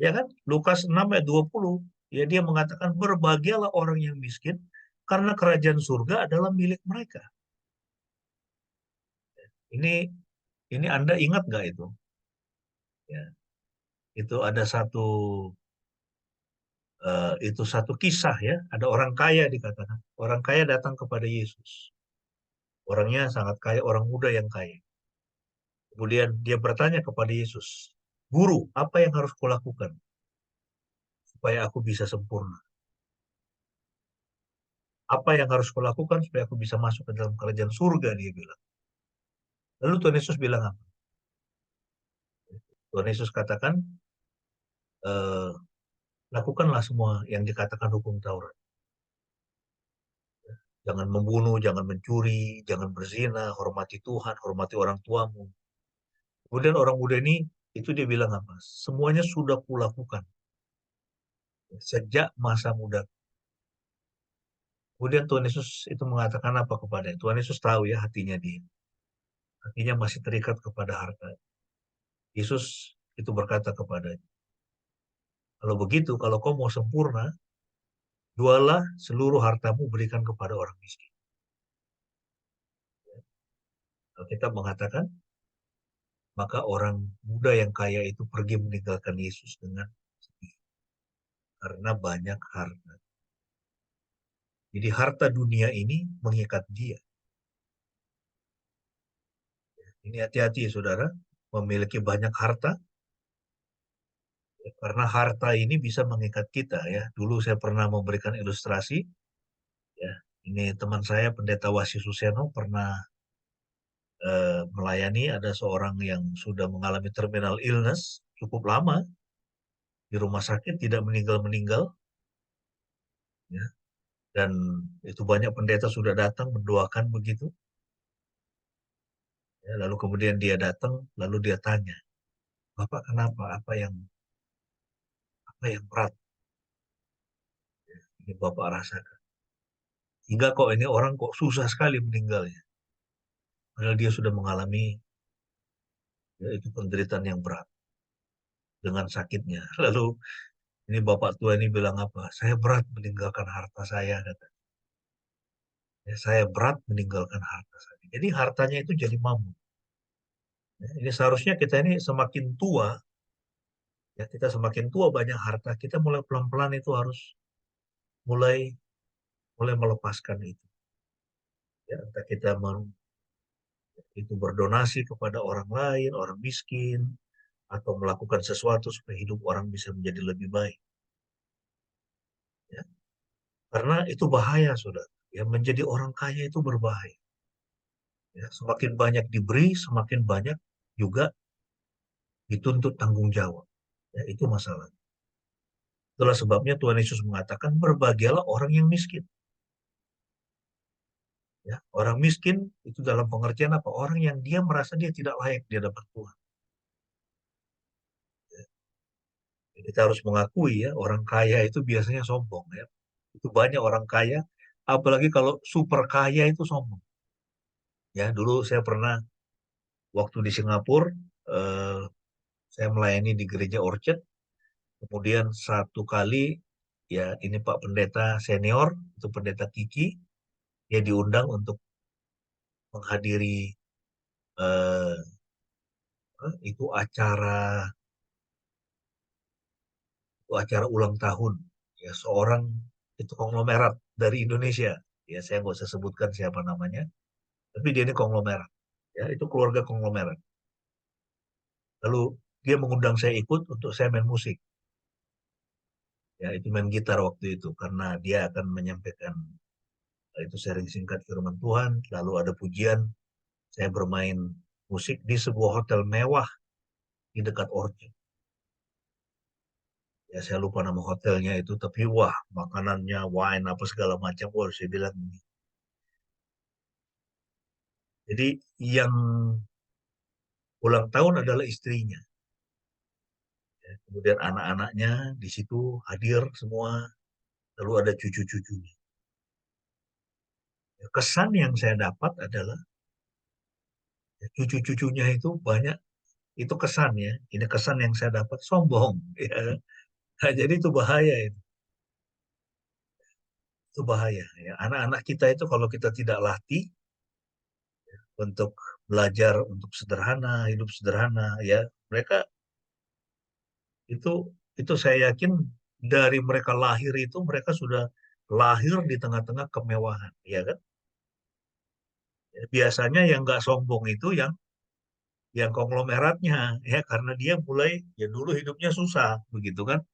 S2: Ya kan? Lukas 6 ayat 20. Ya, dia mengatakan berbahagialah orang yang miskin karena kerajaan surga adalah milik mereka. Ini Anda ingat nggak itu? Ya, itu ada satu kisah ya. Ada orang kaya dikatakan. Orang kaya datang kepada Yesus. Orangnya sangat kaya, orang muda yang kaya. Kemudian dia bertanya kepada Yesus, Guru, apa yang harus kulakukan supaya aku bisa sempurna? Apa yang harus kulakukan supaya aku bisa masuk ke dalam kerajaan surga, dia bilang. Lalu Tuhan Yesus bilang apa? Tuhan Yesus katakan, lakukanlah semua yang dikatakan hukum Taurat. Jangan membunuh, jangan mencuri, jangan berzina, hormati Tuhan, hormati orang tuamu. Kemudian orang muda ini, itu dia bilang apa? Semuanya sudah kulakukan sejak masa muda. Kemudian Tuhan Yesus itu mengatakan apa kepadanya? Tuhan Yesus tahu ya hatinya dia. Hatinya masih terikat kepada harta. Yesus itu berkata kepadanya, kalau begitu, kalau kau mau sempurna, jualah seluruh hartamu, berikan kepada orang miskin. Alkitab mengatakan, maka orang muda yang kaya itu pergi meninggalkan Yesus dengan sedih. Karena banyak harta. Jadi harta dunia ini mengikat dia. Ini hati-hati saudara, memiliki banyak harta, karena harta ini bisa mengikat kita ya. Dulu saya pernah memberikan ilustrasi, ya. Ini teman saya Pendeta Wasi Suseno pernah melayani ada seorang yang sudah mengalami terminal illness cukup lama di rumah sakit, tidak meninggal, ya. Dan itu banyak pendeta sudah datang mendoakan begitu. Ya, lalu kemudian dia datang, lalu dia tanya, Bapak kenapa? Apa yang berat? Ya, ini Bapak rasakan. Hingga kok ini orang kok susah sekali meninggalnya. Padahal dia sudah mengalami ya, itu penderitaan yang berat dengan sakitnya. Lalu ini Bapak tua ini bilang apa? Saya berat meninggalkan harta saya, kata. Ya, saya berat meninggalkan harta saya. Jadi hartanya itu jadi mampu. Ya, ini seharusnya kita ini semakin tua, ya kita semakin tua banyak harta, kita mulai pelan-pelan itu harus mulai melepaskan itu. Ya, entah kita itu berdonasi kepada orang lain, orang miskin, atau melakukan sesuatu supaya hidup orang bisa menjadi lebih baik. Ya. Karena itu bahaya, saudara. Ya, menjadi orang kaya itu berbahaya. Ya, semakin banyak diberi, semakin banyak juga dituntut tanggung jawab. Ya, itu masalah. Itulah sebabnya Tuhan Yesus mengatakan berbahagialah orang yang miskin. Ya, orang miskin itu dalam pengertian apa? Orang yang dia merasa dia tidak layak di hadapan Tuhan. Ya. Kita harus mengakui ya, orang kaya itu biasanya sombong ya. Itu banyak orang kaya, apalagi kalau super kaya itu sombong. Ya, dulu saya pernah waktu di Singapura, saya melayani di gereja Orchard. Kemudian satu kali, ya ini Pak Pendeta senior, itu Pendeta Kiki, dia diundang untuk menghadiri itu acara acara ulang tahun ya seorang itu konglomerat dari Indonesia. Ya saya nggak usah sebutkan siapa namanya, tapi dia ini konglomerat. Ya itu keluarga konglomerat. Lalu dia mengundang saya ikut untuk saya main musik. Ya itu main gitar waktu itu karena dia akan menyampaikan itu sharing singkat firman Tuhan, lalu ada pujian. Saya bermain musik di sebuah hotel mewah di dekat Orchard. Ya saya lupa nama hotelnya itu, tapi wah makanannya, wine apa segala macam, wah saya bilang ini. Jadi yang ulang tahun adalah istrinya. Ya, kemudian anak-anaknya di situ hadir semua, lalu ada cucu-cucunya. Ya, kesan yang saya dapat adalah ya, cucu-cucunya itu banyak, itu kesan ya, ini kesan yang saya dapat sombong. Ya. Nah, jadi itu bahaya. Ya. Anak-anak kita itu kalau kita tidak latih untuk belajar untuk sederhana, hidup sederhana, ya mereka itu itu saya yakin dari mereka lahir itu mereka sudah lahir di tengah-tengah kemewahan, ya kan? Ya, biasanya yang nggak sombong itu yang konglomeratnya, ya karena dia mulai ya dulu hidupnya susah, begitu kan?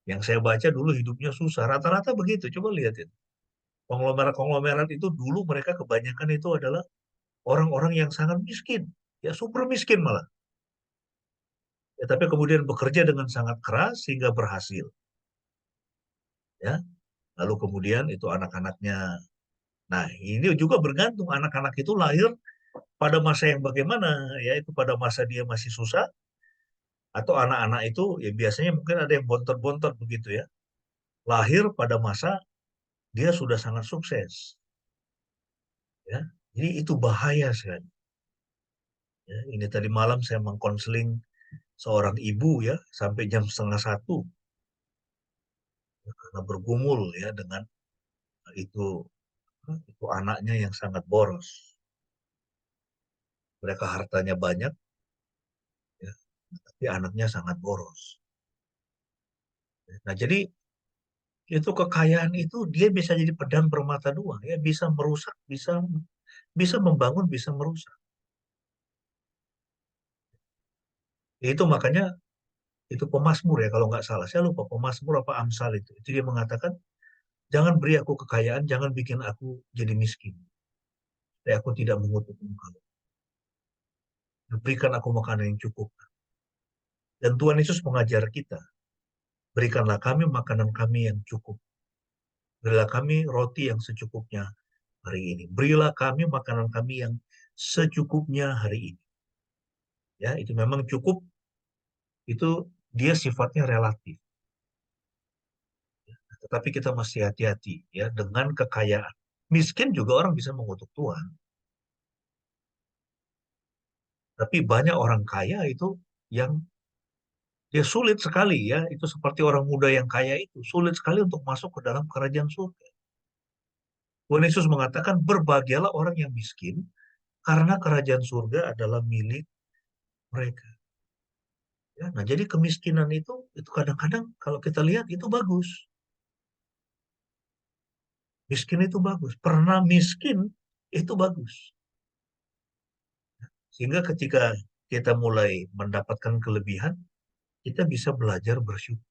S2: Yang saya baca dulu hidupnya susah, rata-rata begitu. Coba lihat itu. Konglomerat-konglomerat itu dulu mereka kebanyakan itu adalah orang-orang yang sangat miskin, ya super miskin malah. Ya, tapi kemudian bekerja dengan sangat keras sehingga berhasil. Ya, lalu kemudian itu anak-anaknya. Nah, ini juga bergantung anak-anak itu lahir pada masa yang bagaimana, ya itu pada masa dia masih susah, atau anak-anak itu ya biasanya mungkin ada yang bontot-bontot begitu ya. Lahir pada masa dia sudah sangat sukses, ya. Jadi itu bahaya sekali. Ya, ini tadi malam saya mengkonseling seorang ibu ya sampai jam 12:30 ya, karena bergumul ya dengan itu itu anaknya yang sangat boros. Mereka hartanya banyak, ya, tapi anaknya sangat boros. Nah, jadi itu kekayaan itu dia bisa jadi pedang bermata dua, ya bisa merusak, bisa bisa membangun, bisa merusak. Itu makanya itu Pemasmur ya kalau nggak salah, saya lupa Pemasmur apa Amsal itu. Itu dia mengatakan, jangan beri aku kekayaan, jangan bikin aku jadi miskin, supaya aku tidak mengutuk engkau. Berikan aku makanan yang cukup. Dan Tuhan Yesus mengajar kita, berikanlah kami makanan kami yang cukup. Berilah kami roti yang secukupnya hari ini. Berilah kami makanan kami yang secukupnya hari ini. Ya, itu memang cukup, itu dia sifatnya relatif. Tetapi kita mesti hati-hati ya dengan kekayaan. Miskin juga orang bisa mengutuk Tuhan. Tapi banyak orang kaya itu yang dia sulit sekali ya, itu seperti orang muda yang kaya itu, sulit sekali untuk masuk ke dalam kerajaan surga. Tuhan Yesus mengatakan, berbahagialah orang yang miskin, karena kerajaan surga adalah milik mereka. Ya, nah jadi kemiskinan itu kadang-kadang kalau kita lihat itu bagus. Miskin itu bagus. Pernah miskin itu bagus. Sehingga ketika kita mulai mendapatkan kelebihan, kita bisa belajar bersyukur.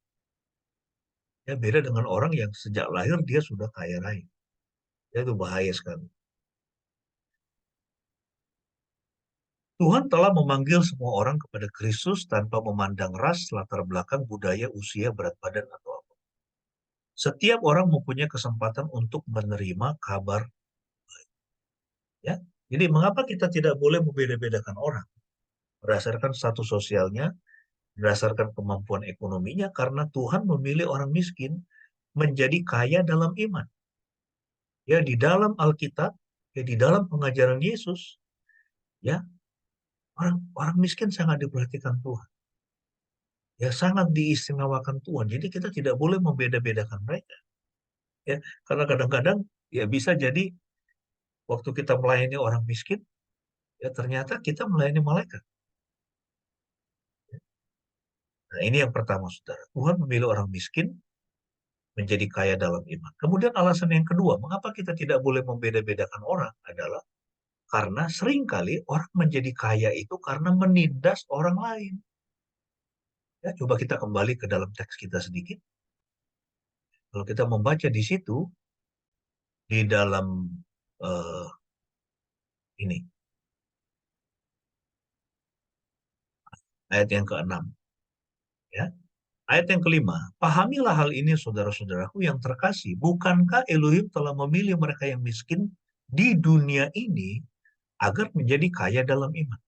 S2: Ya, beda dengan orang yang sejak lahir dia sudah kaya raya. Ya, itu bahaya sekali. Tuhan telah memanggil semua orang kepada Kristus tanpa memandang ras, latar belakang, budaya, usia, berat badan, atau apa. Setiap orang mempunyai kesempatan untuk menerima kabar. Ya, jadi mengapa kita tidak boleh membeda-bedakan orang berdasarkan status sosialnya, berdasarkan kemampuan ekonominya, karena Tuhan memilih orang miskin menjadi kaya dalam iman. Ya, di dalam Alkitab, ya di dalam pengajaran Yesus, ya orang miskin sangat diperhatikan Tuhan. Ya sangat diistimewakan Tuhan. Jadi kita tidak boleh membeda-bedakan mereka. Ya, karena kadang-kadang ya bisa jadi waktu kita melayani orang miskin, ya ternyata kita melayani malaikat. Nah, ini yang pertama, saudara. Tuhan memilih orang miskin menjadi kaya dalam iman. Kemudian alasan yang kedua, mengapa kita tidak boleh membeda-bedakan orang adalah karena seringkali orang menjadi kaya itu karena menindas orang lain. Ya, coba kita kembali ke dalam teks kita sedikit. Kalau kita membaca di situ, di dalam ini, ayat yang ke-6. Ya. Ayat yang kelima, pahamilah hal ini saudara-saudaraku yang terkasih, bukankah Elohim telah memilih mereka yang miskin di dunia ini agar menjadi kaya dalam iman?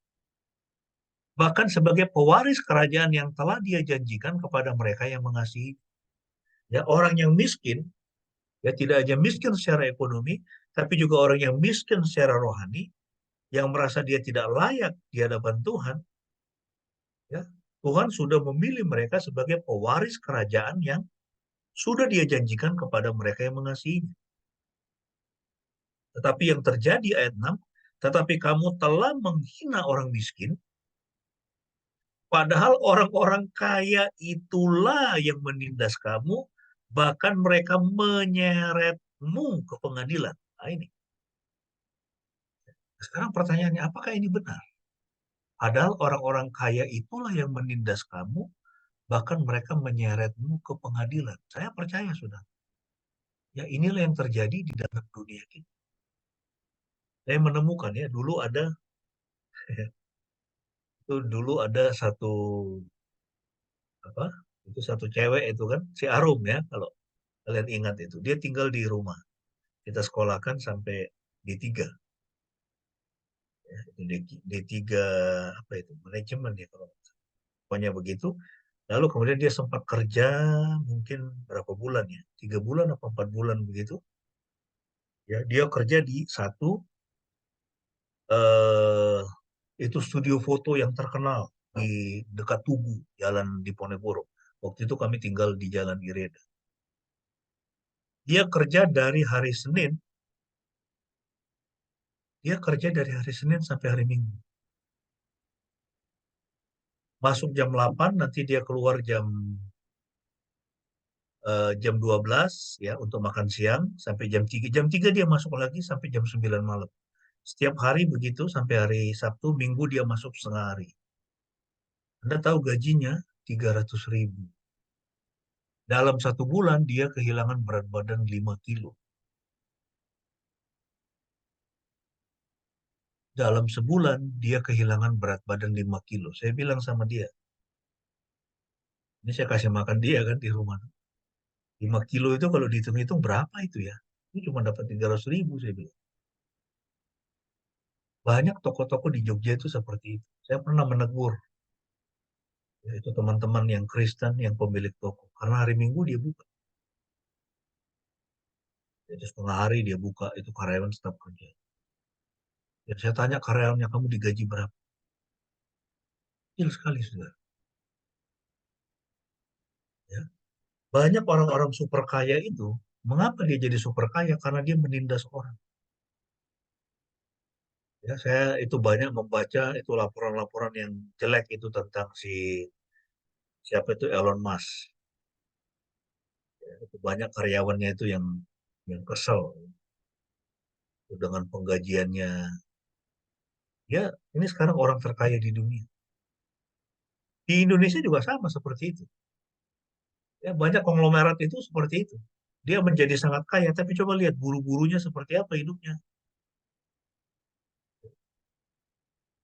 S2: Bahkan sebagai pewaris kerajaan yang telah dia janjikan kepada mereka yang mengasihi. Ya, orang yang miskin, ya tidak hanya miskin secara ekonomi, tapi juga orang yang miskin secara rohani, yang merasa dia tidak layak di hadapan Tuhan, ya, Tuhan sudah memilih mereka sebagai pewaris kerajaan yang sudah dia janjikan kepada mereka yang mengasihinya. Tetapi yang terjadi ayat 6, tetapi kamu telah menghina orang miskin, padahal orang-orang kaya itulah yang menindas kamu, bahkan mereka menyeretmu ke pengadilan. Nah, ini. Sekarang pertanyaannya, apakah ini benar? Padahal orang-orang kaya itulah yang menindas kamu, bahkan mereka menyeretmu ke pengadilan. Saya percaya, sudah. Ya, inilah yang terjadi di dalam dunia kita. Saya menemukan ya, dulu ada satu satu cewek itu kan, si Arum ya, kalau kalian ingat itu. Dia tinggal di rumah. Kita sekolahkan sampai D3. Ya, D3 apa itu? Manajemen ya kalau pokoknya begitu. Lalu kemudian dia sempat kerja mungkin berapa bulan ya? 3 bulan atau 4 bulan begitu. Ya, dia kerja di satu itu studio foto yang terkenal di dekat Tugu, jalan di Ponegoro. Waktu itu kami tinggal di Jalan Ireda. Dia kerja dari hari Senin. Dia kerja dari hari Senin sampai hari Minggu. Masuk jam 8, nanti dia keluar jam 12 ya untuk makan siang sampai jam 3. Jam 3 dia masuk lagi sampai jam 9 malam. Setiap hari begitu sampai hari Sabtu, Minggu dia masuk setengah hari. Anda tahu gajinya 300.000. Dalam 1 bulan dia kehilangan berat badan 5 kilo. Dalam sebulan dia kehilangan berat badan 5 kilo. Saya bilang sama dia, ini saya kasih makan dia kan di rumah. 5 kilo itu kalau dihitung-hitung berapa itu ya? Ini cuma dapat 300.000 saya bilang. Banyak toko-toko di Jogja itu seperti itu. Saya pernah menegur, yaitu teman-teman yang Kristen, yang pemilik toko. Karena hari Minggu dia buka. Jadi setengah hari dia buka, itu karyawan tetap kerja. Ya, saya tanya karyawannya, kamu digaji berapa? Kecil sekali, saudara. Ya. Banyak orang-orang super kaya itu, mengapa dia jadi super kaya? Karena dia menindas orang. Ya, saya itu banyak membaca itu laporan-laporan yang jelek itu tentang siapa itu Elon Musk. Ya, itu banyak karyawannya itu yang kesel dengan penggajiannya. Ya, ini sekarang orang terkaya di dunia. Di Indonesia juga sama seperti itu. Ya, banyak konglomerat itu seperti itu. Dia menjadi sangat kaya, tapi coba lihat buru-burunya seperti apa hidupnya.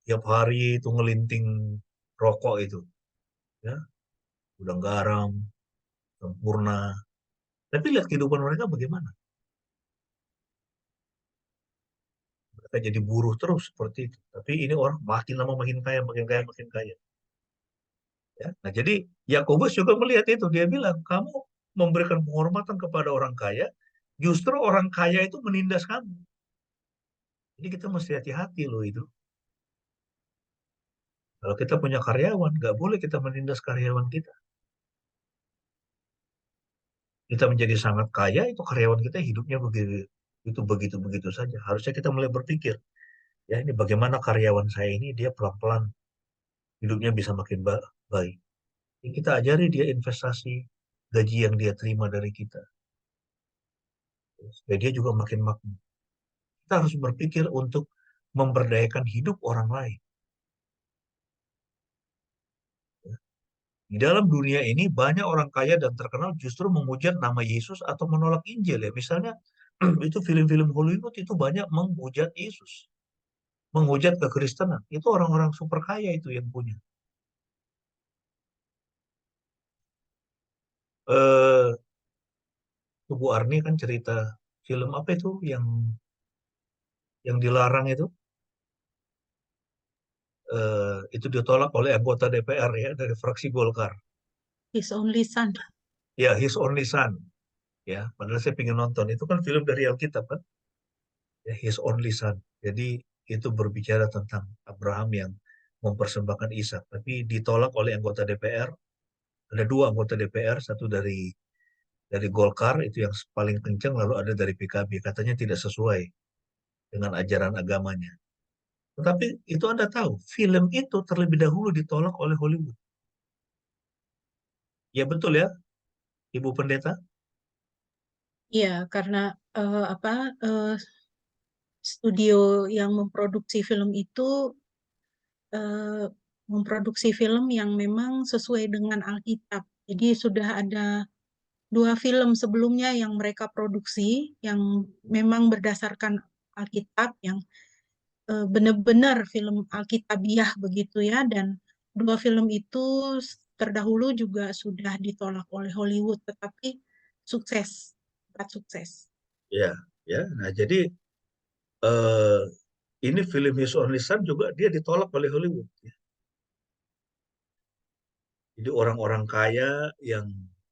S2: Tiap hari itu ngelinting rokok itu. Ya, gudang garam, sempurna. Tapi lihat kehidupan mereka bagaimana. Mereka jadi buruh terus seperti itu. Tapi ini orang makin lama makin kaya, makin kaya, makin kaya. Ya. Nah, jadi Yakobus juga melihat itu. Dia bilang, kamu memberikan penghormatan kepada orang kaya, justru orang kaya itu menindas kamu. Jadi kita mesti hati-hati loh itu. Kalau kita punya karyawan, nggak boleh kita menindas karyawan kita. Kita menjadi sangat kaya, itu karyawan kita hidupnya begitu saja. Harusnya kita mulai berpikir, ya ini bagaimana karyawan saya ini, dia pelan-pelan hidupnya bisa makin baik. Kita ajari dia investasi gaji yang dia terima dari kita, supaya dia juga makin makmur. Kita harus berpikir untuk memberdayakan hidup orang lain. Di dalam dunia ini banyak orang kaya dan terkenal justru menghujat nama Yesus atau menolak Injil ya. Misalnya itu film-film Hollywood itu banyak menghujat Yesus, menghujat kekristenan. Itu orang-orang super kaya itu yang punya. Eh, Bu Arni kan cerita film apa itu yang dilarang itu ditolak oleh anggota DPR ya dari fraksi Golkar.
S1: His Only Son.
S2: Ya, His Only Son. Ya, padahal saya pengen nonton. Itu kan film dari Alkitab kan? Ya, His Only Son. Jadi itu berbicara tentang Abraham yang mempersembahkan Ishak, tapi ditolak oleh anggota DPR. Ada 2 anggota DPR, satu dari Golkar itu yang paling kencang, lalu ada dari PKB. Katanya tidak sesuai dengan ajaran agamanya. Tetapi itu Anda tahu, film itu terlebih dahulu ditolak oleh Hollywood. Ya betul ya, Ibu Pendeta?
S1: Iya, karena eh, studio yang memproduksi film itu eh, memproduksi film yang memang sesuai dengan Alkitab. Jadi sudah ada 2 film sebelumnya yang mereka produksi yang memang berdasarkan Alkitab, yang benar-benar film Alkitabiah begitu ya. Dan 2 film itu terdahulu juga sudah ditolak oleh Hollywood, tetapi sukses, sangat sukses.
S2: Ya, ya. Nah, jadi eh, ini film His Only Son juga dia ditolak oleh Hollywood. Ya. Jadi orang-orang kaya yang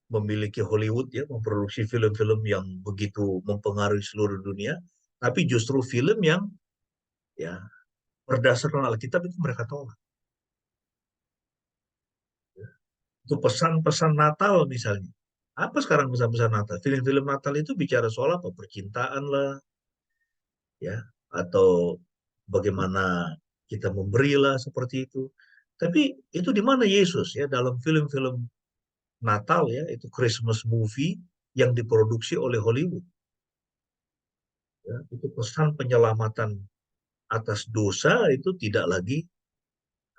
S2: memiliki Hollywood ya memproduksi film-film yang begitu mempengaruhi seluruh dunia, tapi justru film yang ya berdasarkan Alkitab itu mereka tolak. Ya. Itu pesan-pesan Natal misalnya. Apa sekarang pesan-pesan Natal? Film-film Natal itu bicara soal apa? Percintaan lah, ya, atau bagaimana kita memberilah seperti itu. Tapi itu di mana Yesus ya dalam film-film Natal ya, itu Christmas movie yang diproduksi oleh Hollywood. Ya, itu pesan penyelamatan atas dosa itu tidak lagi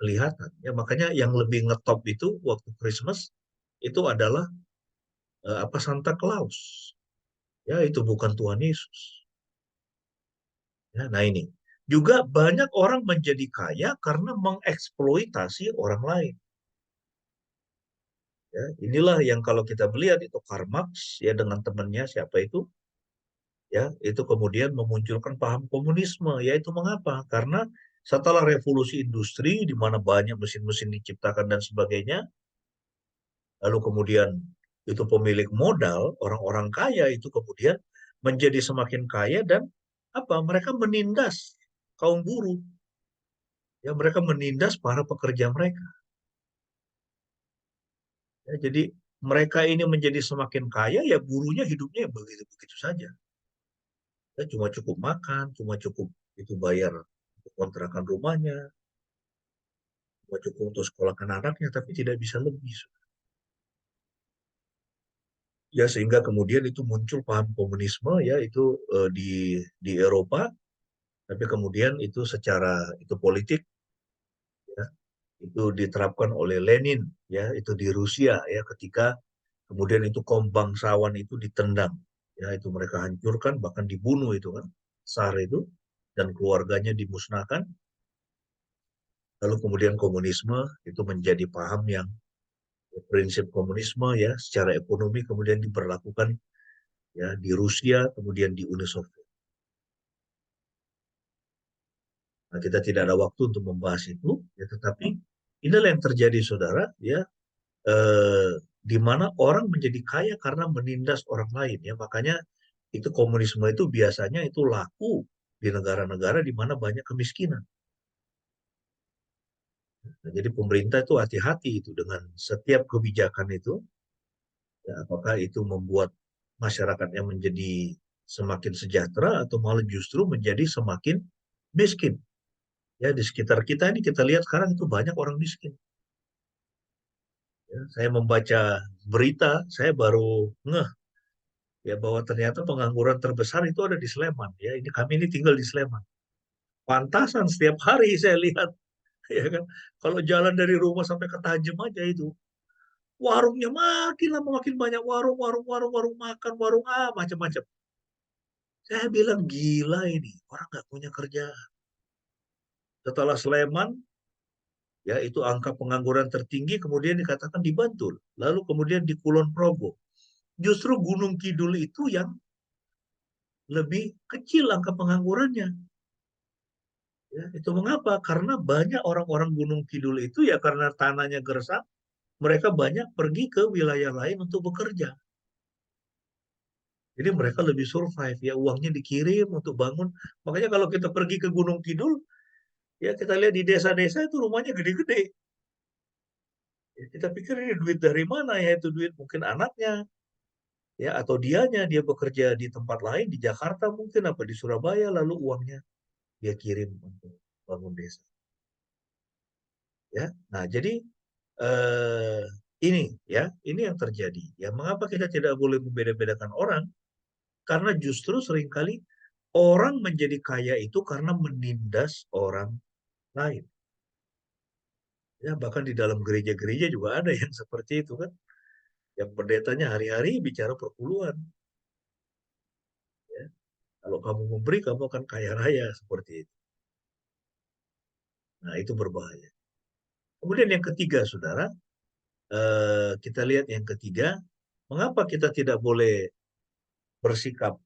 S2: kelihatan. Ya, makanya yang lebih ngetop itu waktu Christmas itu adalah apa Santa Claus. Ya, itu bukan Tuhan Yesus. Ya, nah ini juga banyak orang menjadi kaya karena mengeksploitasi orang lain. Ya, inilah yang kalau kita melihat itu Karl Marx ya dengan temannya siapa itu ya itu kemudian memunculkan paham komunisme, yaitu mengapa? Karena setelah revolusi industri di mana banyak mesin-mesin diciptakan dan sebagainya, lalu kemudian itu pemilik modal, orang-orang kaya itu kemudian menjadi semakin kaya dan apa? Mereka menindas kaum buruh. Ya, mereka menindas para pekerja mereka. Ya, jadi mereka ini menjadi semakin kaya, ya buruhnya hidupnya begitu-begitu saja. Ya, cuma cukup makan, cuma cukup itu bayar kontrakan rumahnya, cuma cukup untuk sekolahkan anaknya, tapi tidak bisa lebih. Ya, sehingga kemudian itu muncul paham komunisme, ya itu di Eropa, tapi kemudian itu secara itu politik, ya, itu diterapkan oleh Lenin, ya itu di Rusia, ya ketika kemudian itu kaum bangsawan itu ditendang, ya itu mereka hancurkan, bahkan dibunuh itu kan, Tsar itu, dan keluarganya dimusnahkan. Lalu kemudian komunisme itu menjadi paham yang prinsip komunisme ya secara ekonomi kemudian diberlakukan ya di Rusia kemudian di Uni Soviet. Nah, kita tidak ada waktu untuk membahas itu ya, tetapi inilah yang terjadi saudara ya, di mana orang menjadi kaya karena menindas orang lain ya, makanya itu komunisme itu biasanya itu laku di negara-negara di mana banyak kemiskinan. Nah, jadi pemerintah itu hati-hati itu dengan setiap kebijakan itu, ya, apakah itu membuat masyarakatnya menjadi semakin sejahtera atau malah justru menjadi semakin miskin. Ya, di sekitar kita ini kita lihat sekarang itu banyak orang miskin. Ya, saya membaca berita, saya baru ngeh ya bahwa ternyata pengangguran terbesar itu ada di Sleman. Ya, kami ini tinggal di Sleman. Pantasan setiap hari saya lihat, ya kan. Kalau jalan dari rumah sampai ke Tajem aja itu, warungnya makin lama makin banyak, warung makan, macam-macam. Saya bilang gila ini, orang nggak punya kerjaan. Setelah Sleman, ya itu angka pengangguran tertinggi, kemudian dikatakan di Bantul, lalu kemudian di Kulon Progo. Justru Gunung Kidul itu yang lebih kecil angka penganggurannya. Ya, itu mengapa? Karena banyak orang-orang Gunung Kidul itu ya karena tanahnya gersang, mereka banyak pergi ke wilayah lain untuk bekerja. Jadi mereka lebih survive, ya uangnya dikirim untuk bangun. Makanya kalau kita pergi ke Gunung Kidul, ya kita lihat di desa-desa itu rumahnya gede-gede. Ya, kita pikir ini duit dari mana ya, itu duit mungkin anaknya, ya atau dia bekerja di tempat lain, di Jakarta mungkin, apa di Surabaya, lalu uangnya dia kirim untuk bangun desa. Ya, nah jadi ini yang terjadi. Ya, mengapa kita tidak boleh membeda-bedakan orang? Karena justru seringkali orang menjadi kaya itu karena menindas orang lain. Ya, bahkan di dalam gereja-gereja juga ada yang seperti itu kan. Yang pendetanya hari-hari bicara perpuluhan. Ya, kalau kamu memberi, kamu akan kaya raya seperti itu. Nah, itu berbahaya. Kemudian yang ketiga, saudara, kita lihat yang ketiga, mengapa kita tidak boleh bersikap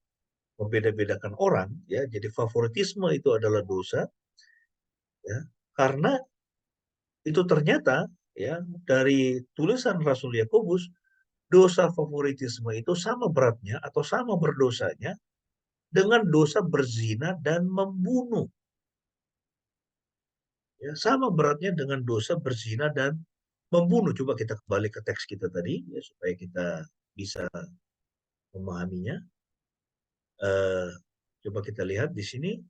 S2: membeda-bedakan orang, ya. Jadi favoritisme itu adalah dosa, ya. Karena itu ternyata, ya, dari tulisan Rasul Yakobus, dosa favoritisme itu sama beratnya atau sama berdosanya dengan dosa berzina dan membunuh. Ya, sama beratnya dengan dosa berzina dan membunuh. Coba kita kembali ke teks kita tadi, ya, supaya kita bisa memahaminya. Coba kita lihat di sini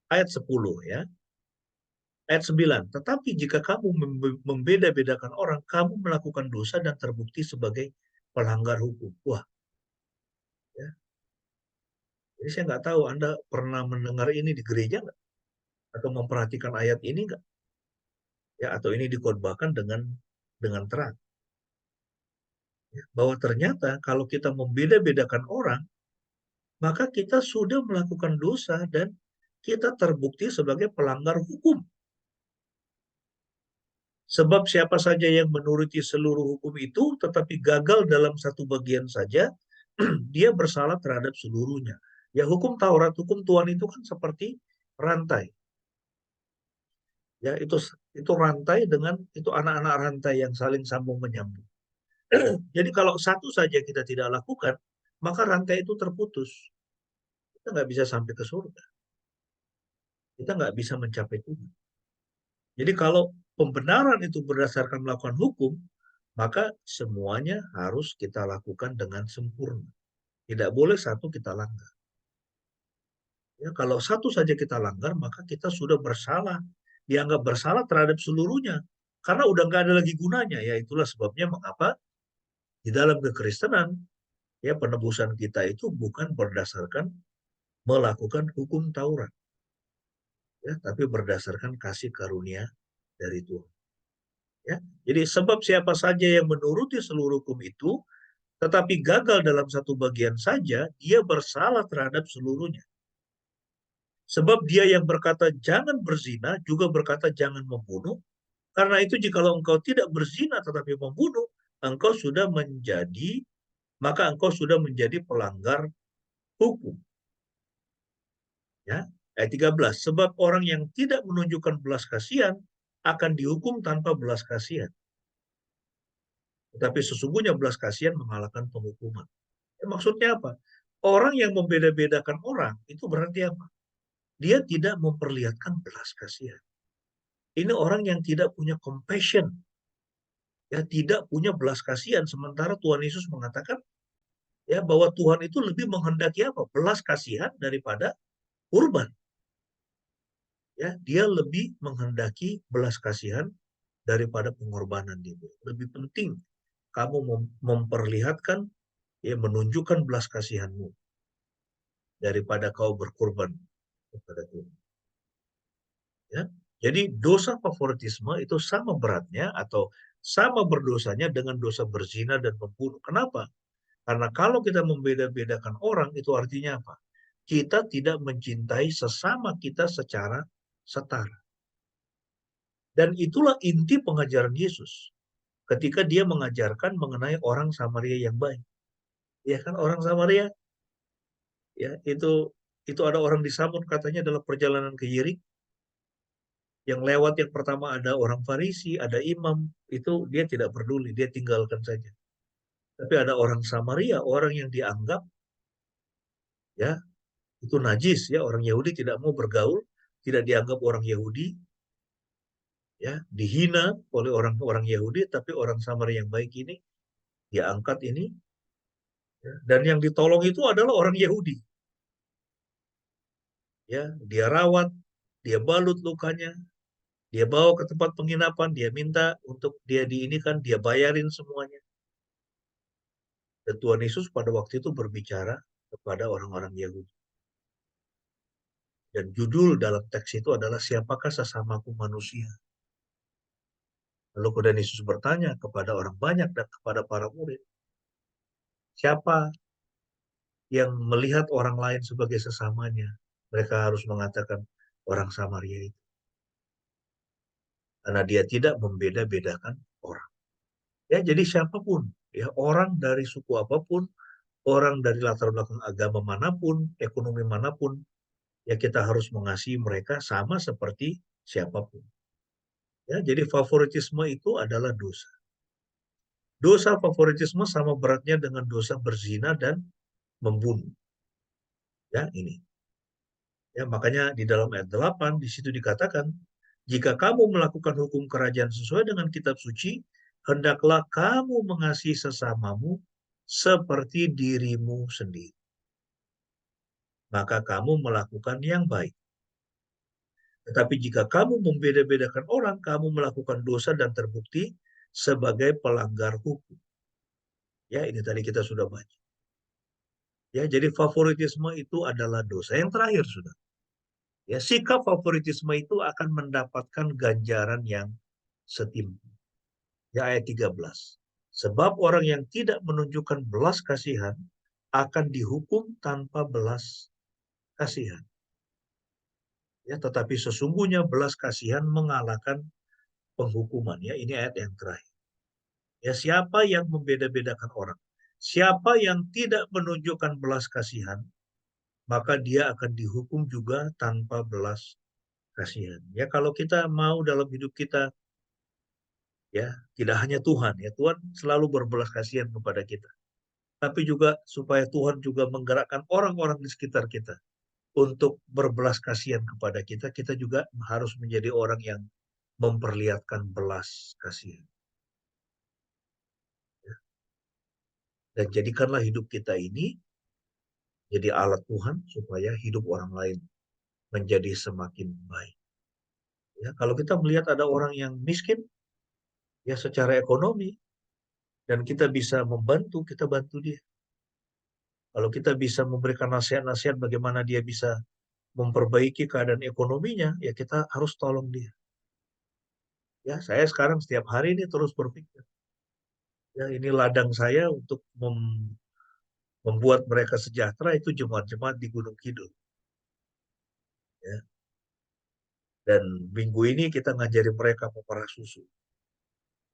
S2: ayat 10, ya. Ayat 9, tetapi jika kamu membeda-bedakan orang, kamu melakukan dosa dan terbukti sebagai pelanggar hukum. Wah, ya. Jadi saya nggak tahu Anda pernah mendengar ini di gereja nggak? Atau memperhatikan ayat ini nggak? Ya, atau ini dikhotbahkan dengan terang. Ya, bahwa ternyata kalau kita membeda-bedakan orang, maka kita sudah melakukan dosa dan kita terbukti sebagai pelanggar hukum. Sebab siapa saja yang menuruti seluruh hukum itu, tetapi gagal dalam satu bagian saja, dia bersalah terhadap seluruhnya. Ya, hukum Taurat, hukum Tuhan itu kan seperti rantai. Ya, itu rantai dengan itu anak-anak rantai yang saling sambung menyambung. Jadi kalau satu saja kita tidak lakukan, maka rantai itu terputus. Kita nggak bisa sampai ke surga. Kita nggak bisa mencapai Tuhan. Jadi kalau pembenaran itu berdasarkan melakukan hukum, maka semuanya harus kita lakukan dengan sempurna. Tidak boleh satu kita langgar. Ya, kalau satu saja kita langgar, maka kita sudah bersalah. Dianggap bersalah terhadap seluruhnya. Karena udah nggak ada lagi gunanya. Ya, itulah sebabnya mengapa di dalam kekristenan, ya, penebusan kita itu bukan berdasarkan melakukan hukum Taurat. Ya, tapi berdasarkan kasih karunia dari Tuhan. Ya, jadi sebab siapa saja yang menuruti seluruh hukum itu, tetapi gagal dalam satu bagian saja, dia bersalah terhadap seluruhnya. Sebab dia yang berkata jangan berzina, juga berkata jangan membunuh. Karena itu jikalau engkau tidak berzina tetapi membunuh, maka engkau sudah menjadi pelanggar hukum. Ya, ayat 13. Sebab orang yang tidak menunjukkan belas kasihan akan dihukum tanpa belas kasihan. Tetapi sesungguhnya belas kasihan mengalahkan penghukuman. Maksudnya apa? Orang yang membeda-bedakan orang itu berarti apa? Dia tidak memperlihatkan belas kasihan. Ini orang yang tidak punya compassion. Ya, tidak punya belas kasihan. Sementara Tuhan Yesus mengatakan, ya, bahwa Tuhan itu lebih menghendaki apa? Belas kasihan daripada kurban. Ya, dia lebih menghendaki belas kasihan daripada pengorbanan dia. Lebih penting kamu memperlihatkan, ya, menunjukkan belas kasihanmu daripada kau berkorban kepada Tuhan. Ya. Jadi dosa favoritisme itu sama beratnya atau sama berdosanya dengan dosa berzina dan membunuh. Kenapa? Karena kalau kita membeda-bedakan orang, itu artinya apa? Kita tidak mencintai sesama kita secara setara. Dan itulah inti pengajaran Yesus ketika dia mengajarkan mengenai orang Samaria yang baik. Ya kan, orang Samaria, ya, itu ada orang di Samun, katanya dalam perjalanan ke Yeriko. Yang lewat yang pertama ada orang Farisi, ada imam, itu dia tidak peduli, dia tinggalkan saja. Tapi ada orang Samaria, orang yang dianggap, ya, itu najis, ya, orang Yahudi tidak mau bergaul, tidak dianggap orang Yahudi, ya, dihina oleh orang-orang Yahudi, tapi orang Samaria yang baik ini diangkat ini, ya, dan yang ditolong itu adalah orang Yahudi. Ya, dia rawat, dia balut lukanya, dia bawa ke tempat penginapan, dia minta untuk dia diinikan, dia bayarin semuanya. Dan Tuhan Yesus pada waktu itu berbicara kepada orang-orang Yahudi. Dan judul dalam teks itu adalah, siapakah sesamaku manusia? Lalu kemudian Yesus bertanya kepada orang banyak dan kepada para murid, siapa yang melihat orang lain sebagai sesamanya? Mereka harus mengatakan orang Samaria itu. Karena dia tidak membeda-bedakan orang. Ya, jadi siapapun, ya, orang dari suku apapun, orang dari latar belakang agama manapun, ekonomi manapun, ya, kita harus mengasihi mereka sama seperti siapapun. Ya, jadi favoritisme itu adalah dosa. Dosa favoritisme sama beratnya dengan dosa berzina dan membunuh. Ya, ini. Ya, makanya di dalam ayat 8 di situ dikatakan, jika kamu melakukan hukum kerajaan sesuai dengan kitab suci, hendaklah kamu mengasihi sesamamu seperti dirimu sendiri. Maka kamu melakukan yang baik. Tetapi jika kamu membeda-bedakan orang, kamu melakukan dosa dan terbukti sebagai pelanggar hukum. Ya, ini tadi kita sudah baca. Ya, jadi favoritisme itu adalah dosa. Yang terakhir sudah. Ya, sikap favoritisme itu akan mendapatkan ganjaran yang setimpal. Ya, ayat 13. Sebab orang yang tidak menunjukkan belas kasihan akan dihukum tanpa belas kasihan. Ya, tetapi sesungguhnya belas kasihan mengalahkan penghukuman. Ya, ini ayat yang terakhir. Ya, siapa yang membeda-bedakan orang, siapa yang tidak menunjukkan belas kasihan, maka dia akan dihukum juga tanpa belas kasihan. Ya, kalau kita mau dalam hidup kita, ya, tidak hanya Tuhan, ya, Tuhan selalu berbelas kasihan kepada kita, tapi juga supaya Tuhan juga menggerakkan orang-orang di sekitar kita untuk berbelas kasihan kepada kita, kita juga harus menjadi orang yang memperlihatkan belas kasihan. Dan jadikanlah hidup kita ini jadi alat Tuhan supaya hidup orang lain menjadi semakin baik. Ya, kalau kita melihat ada orang yang miskin, ya, secara ekonomi, dan kita bisa membantu, kita bantu dia. Kalau kita bisa memberikan nasihat-nasihat bagaimana dia bisa memperbaiki keadaan ekonominya, ya kita harus tolong dia. Ya, saya sekarang setiap hari ini terus berpikir, ya, ini ladang saya untuk membuat mereka sejahtera, itu jemaat-jemaat di Gunung Kidul. Ya. Dan minggu ini kita ngajari mereka memerah susu.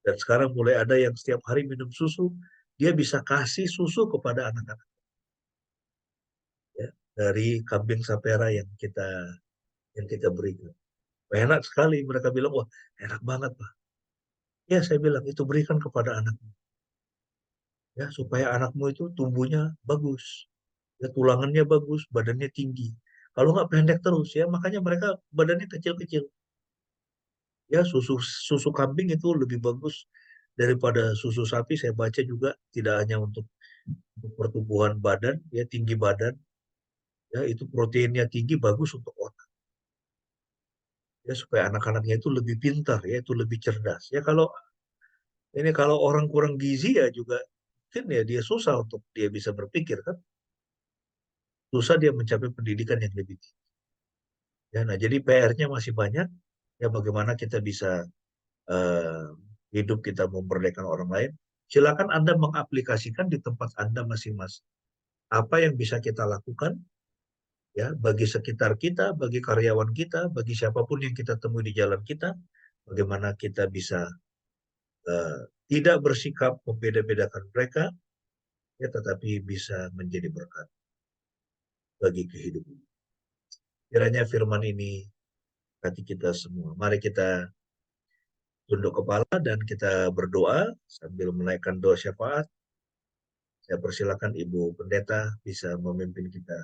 S2: Dan sekarang mulai ada yang setiap hari minum susu, dia bisa kasih susu kepada anak-anak. Ya, dari kambing sapera yang kita berikan. Enak sekali, mereka bilang, wah, enak banget, Pak. Ya, saya bilang, itu berikan kepada anakmu. Ya, supaya anakmu itu tumbuhnya bagus. Ya, tulangannya bagus, badannya tinggi. Kalau nggak pendek terus, ya, makanya mereka badannya kecil-kecil. Ya, susu kambing itu lebih bagus daripada susu sapi. Saya baca juga tidak hanya untuk pertumbuhan badan, ya, tinggi badan, ya, itu proteinnya tinggi, bagus untuk otak. ya supaya anak-anaknya itu lebih pintar, ya itu lebih cerdas. Ya kalau orang kurang gizi ya juga mungkin ya dia susah untuk dia bisa berpikir kan, susah dia mencapai pendidikan yang lebih tinggi. Ya, nah jadi PR-nya masih banyak. Ya bagaimana kita bisa eh, hidup kita memerdekakan orang lain. Silakan Anda mengaplikasikan di tempat Anda masing-masing. Apa yang bisa kita lakukan ya bagi sekitar kita, bagi karyawan kita, bagi siapapun yang kita temui di jalan kita, bagaimana kita bisa eh, tidak bersikap membeda-bedakan mereka, ya tetapi bisa menjadi berkat bagi kehidupan. Kiranya firman ini hati kita semua. Mari kita tunduk kepala dan kita berdoa sambil menaikkan doa syafaat. Saya persilakan Ibu Pendeta bisa memimpin kita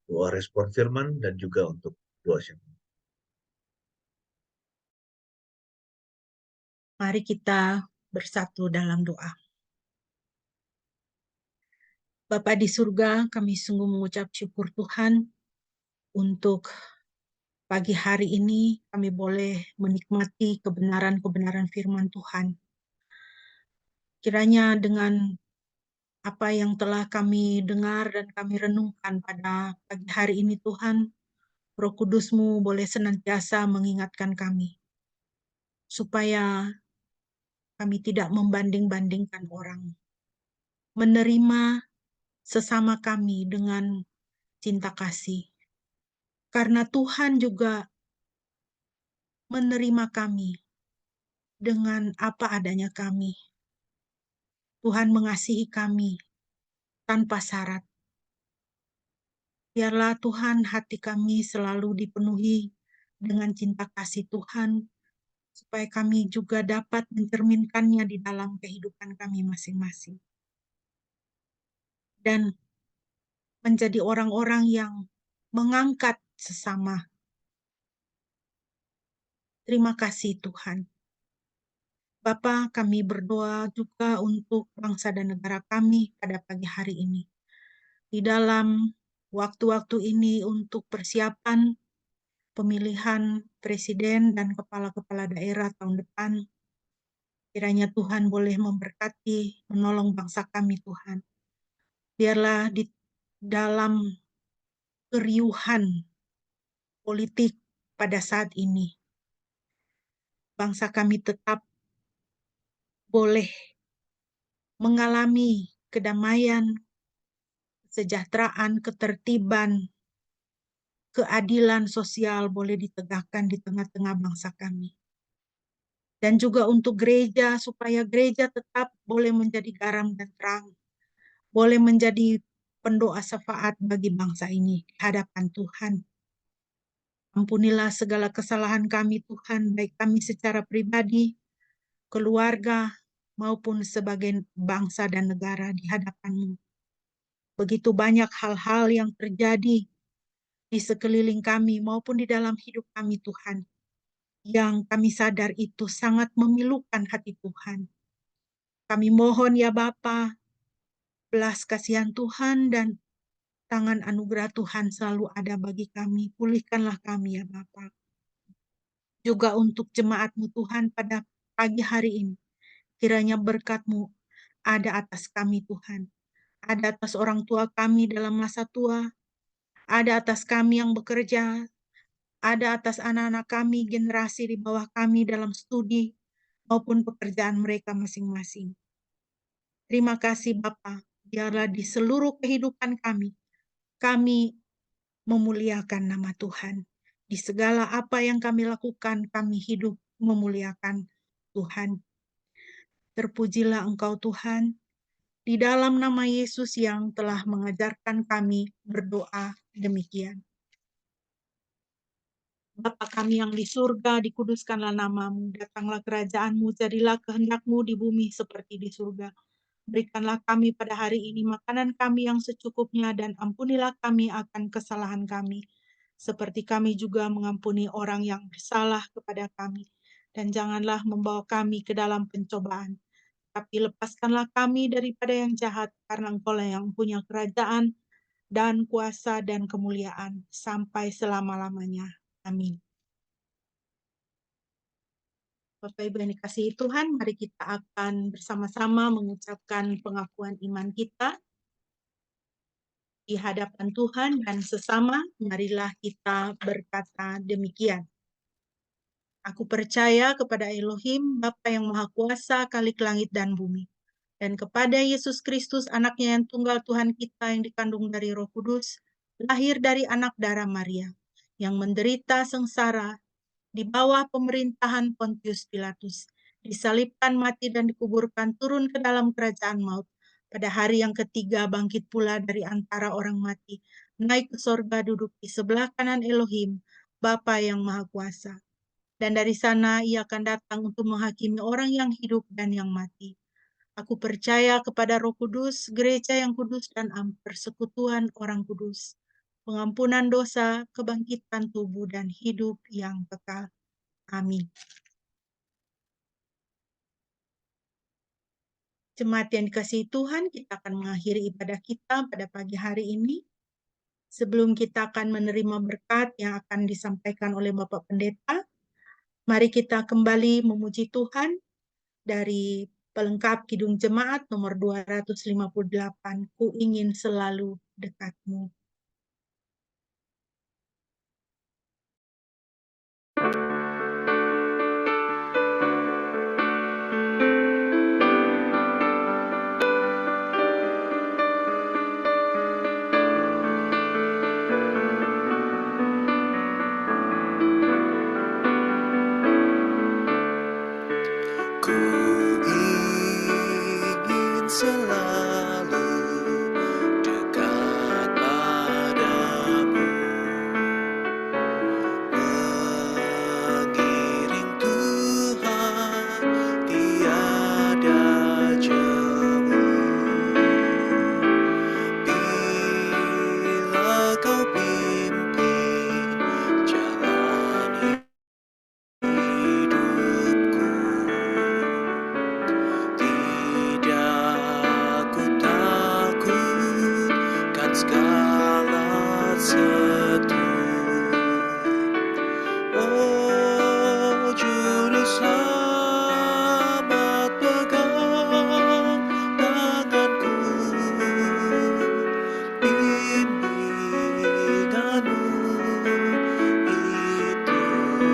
S2: doa respon firman dan juga untuk doa syafaat.
S1: Mari kita bersatu dalam doa. Bapa di surga, kami sungguh mengucap syukur Tuhan untuk pagi hari ini kami boleh menikmati kebenaran-kebenaran firman Tuhan. Kiranya dengan apa yang telah kami dengar dan kami renungkan pada pagi hari ini Tuhan, Roh Kudus-Mu boleh senantiasa mengingatkan kami, supaya kami tidak membanding-bandingkan orang, menerima sesama kami dengan cinta kasih. Karena Tuhan juga menerima kami dengan apa adanya kami. Tuhan mengasihi kami tanpa syarat. Biarlah Tuhan hati kami selalu dipenuhi dengan cinta kasih Tuhan, supaya kami juga dapat mencerminkannya di dalam kehidupan kami masing-masing. Dan menjadi orang-orang yang mengangkat sesama. Terima kasih Tuhan. Bapa, kami berdoa juga untuk bangsa dan negara kami pada pagi hari ini. Di dalam waktu-waktu ini untuk persiapan pemilihan presiden dan kepala-kepala daerah tahun depan, kiranya Tuhan boleh memberkati, menolong bangsa kami Tuhan. Biarlah di dalam keriuhan politik pada saat ini, bangsa kami tetap boleh mengalami kedamaian, kesejahteraan, ketertiban, keadilan sosial boleh ditegakkan di tengah-tengah bangsa kami. Dan juga untuk gereja, supaya gereja tetap boleh menjadi garam dan terang, boleh menjadi pendoa syafaat bagi bangsa ini di hadapan Tuhan. Ampunilah segala kesalahan kami Tuhan, baik kami secara pribadi, keluarga, maupun sebagai bangsa dan negara di hadapan-Mu. Begitu banyak hal-hal yang terjadi di sekeliling kami maupun di dalam hidup kami Tuhan, yang kami sadar itu sangat memilukan hati Tuhan. Kami mohon ya Bapa, belas kasihan Tuhan dan tangan anugerah Tuhan selalu ada bagi kami. Pulihkanlah kami ya Bapa. Juga untuk jemaat-Mu Tuhan pada pagi hari ini, kiranya berkat-Mu ada atas kami Tuhan. Ada atas orang tua kami dalam masa tua, ada atas kami yang bekerja, ada atas anak-anak kami, generasi di bawah kami dalam studi maupun pekerjaan mereka masing-masing. Terima kasih Bapa, biarlah di seluruh kehidupan kami memuliakan nama Tuhan. Di segala apa yang kami lakukan, kami hidup memuliakan Tuhan. Terpujilah Engkau Tuhan, di dalam nama Yesus yang telah mengajarkan kami berdoa demikian. Bapa kami yang di surga, dikuduskanlah namamu, datanglah kerajaan-Mu, jadilah kehendak-Mu di bumi seperti di surga. Berikanlah kami pada hari ini makanan kami yang secukupnya, dan ampunilah kami akan kesalahan kami, seperti kami juga mengampuni orang yang bersalah kepada kami. Dan janganlah membawa kami ke dalam pencobaan, tapi lepaskanlah kami daripada yang jahat, karena Engkau-lah yang punya kerajaan dan kuasa dan kemuliaan sampai selama-lamanya. Amin. Bapak Ibu yang dikasihi Tuhan, mari kita akan bersama-sama mengucapkan pengakuan iman kita di hadapan Tuhan dan sesama. Marilah kita berkata demikian. Aku percaya kepada Elohim, Bapa yang Maha Kuasa, Khalik langit dan bumi, dan kepada Yesus Kristus, anaknya yang tunggal Tuhan kita yang dikandung dari Roh Kudus, lahir dari anak darah Maria, yang menderita sengsara di bawah pemerintahan Pontius Pilatus, disalibkan, mati, dan dikuburkan, turun ke dalam kerajaan maut. Pada hari yang ketiga bangkit pula dari antara orang mati, naik ke sorga, duduk di sebelah kanan Elohim, Bapa yang Maha Kuasa. Dan dari sana ia akan datang untuk menghakimi orang yang hidup dan yang mati. Aku percaya kepada Roh Kudus, gereja yang kudus, dan persekutuan orang kudus, pengampunan dosa, kebangkitan tubuh, dan hidup yang kekal. Amin. Jemaat yang dikasihi Tuhan, kita akan mengakhiri ibadah kita pada pagi hari ini. Sebelum kita akan menerima berkat yang akan disampaikan oleh Bapak Pendeta, mari kita kembali memuji Tuhan dari pelengkap Kidung Jemaat nomor 258, Ku ingin selalu dekatmu.
S6: Ku ingin selalu dekat padamu, mengiring Tuhan tiada jemu. Bila Kau pimpin jalan hidupku, tidak ku takutkan segala sesuatu. Oh Juru Selamat, pegang tanganku, bimbinganmu itu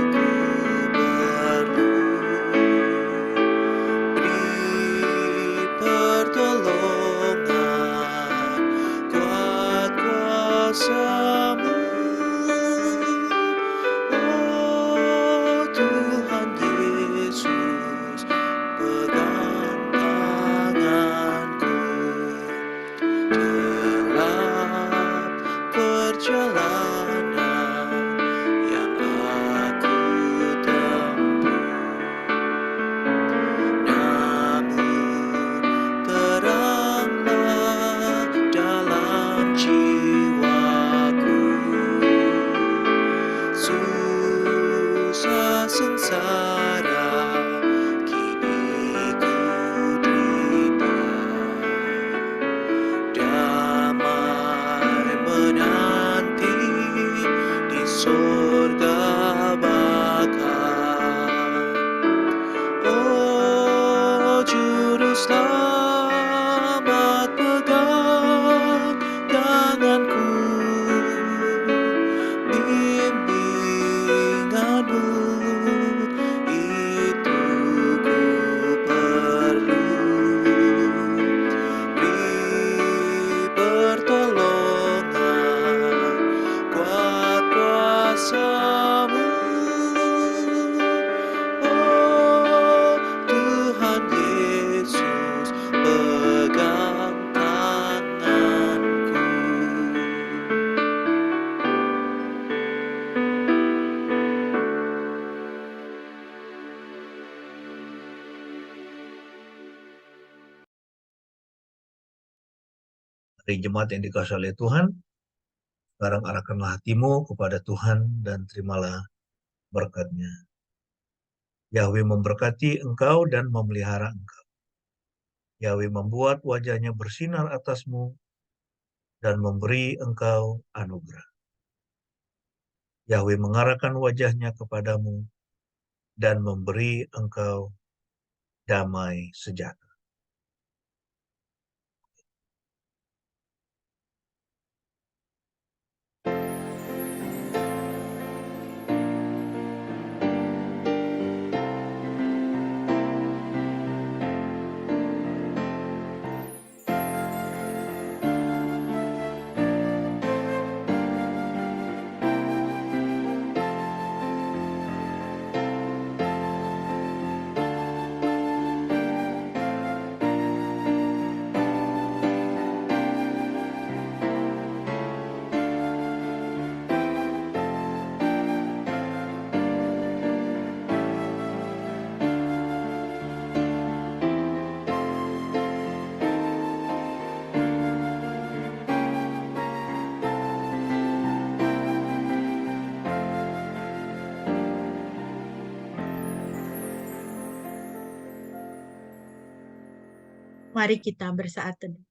S6: ku perlu. Beri pertolongan, kuat kuasa-Mu. Oh Tuhan Yesus, pegang tanganku dalam perjalanan yang aku tempuh. Namun teranglah dalam jiwaku, susah sengsara kini ku derita, damai menanti di sorga bakal. Oh Juru Selamat, pegang tanganku, bimbinganmu itu ku perlu. Beri pertolongan, kuat kuasa-Mu. Oh Tuhan Yesus, pegang tanganku.
S2: Dari jemaat yang dikasihi oleh Tuhan, sekarang arahkanlah hatimu kepada Tuhan dan terimalah berkat-Nya. Yahweh memberkati engkau dan memelihara engkau. Yahweh membuat wajah-Nya bersinar atasmu dan memberi engkau anugerah. Yahweh mengarahkan wajahnya kepadamu dan memberi engkau damai sejahtera.
S1: Mari kita bersaat teduh.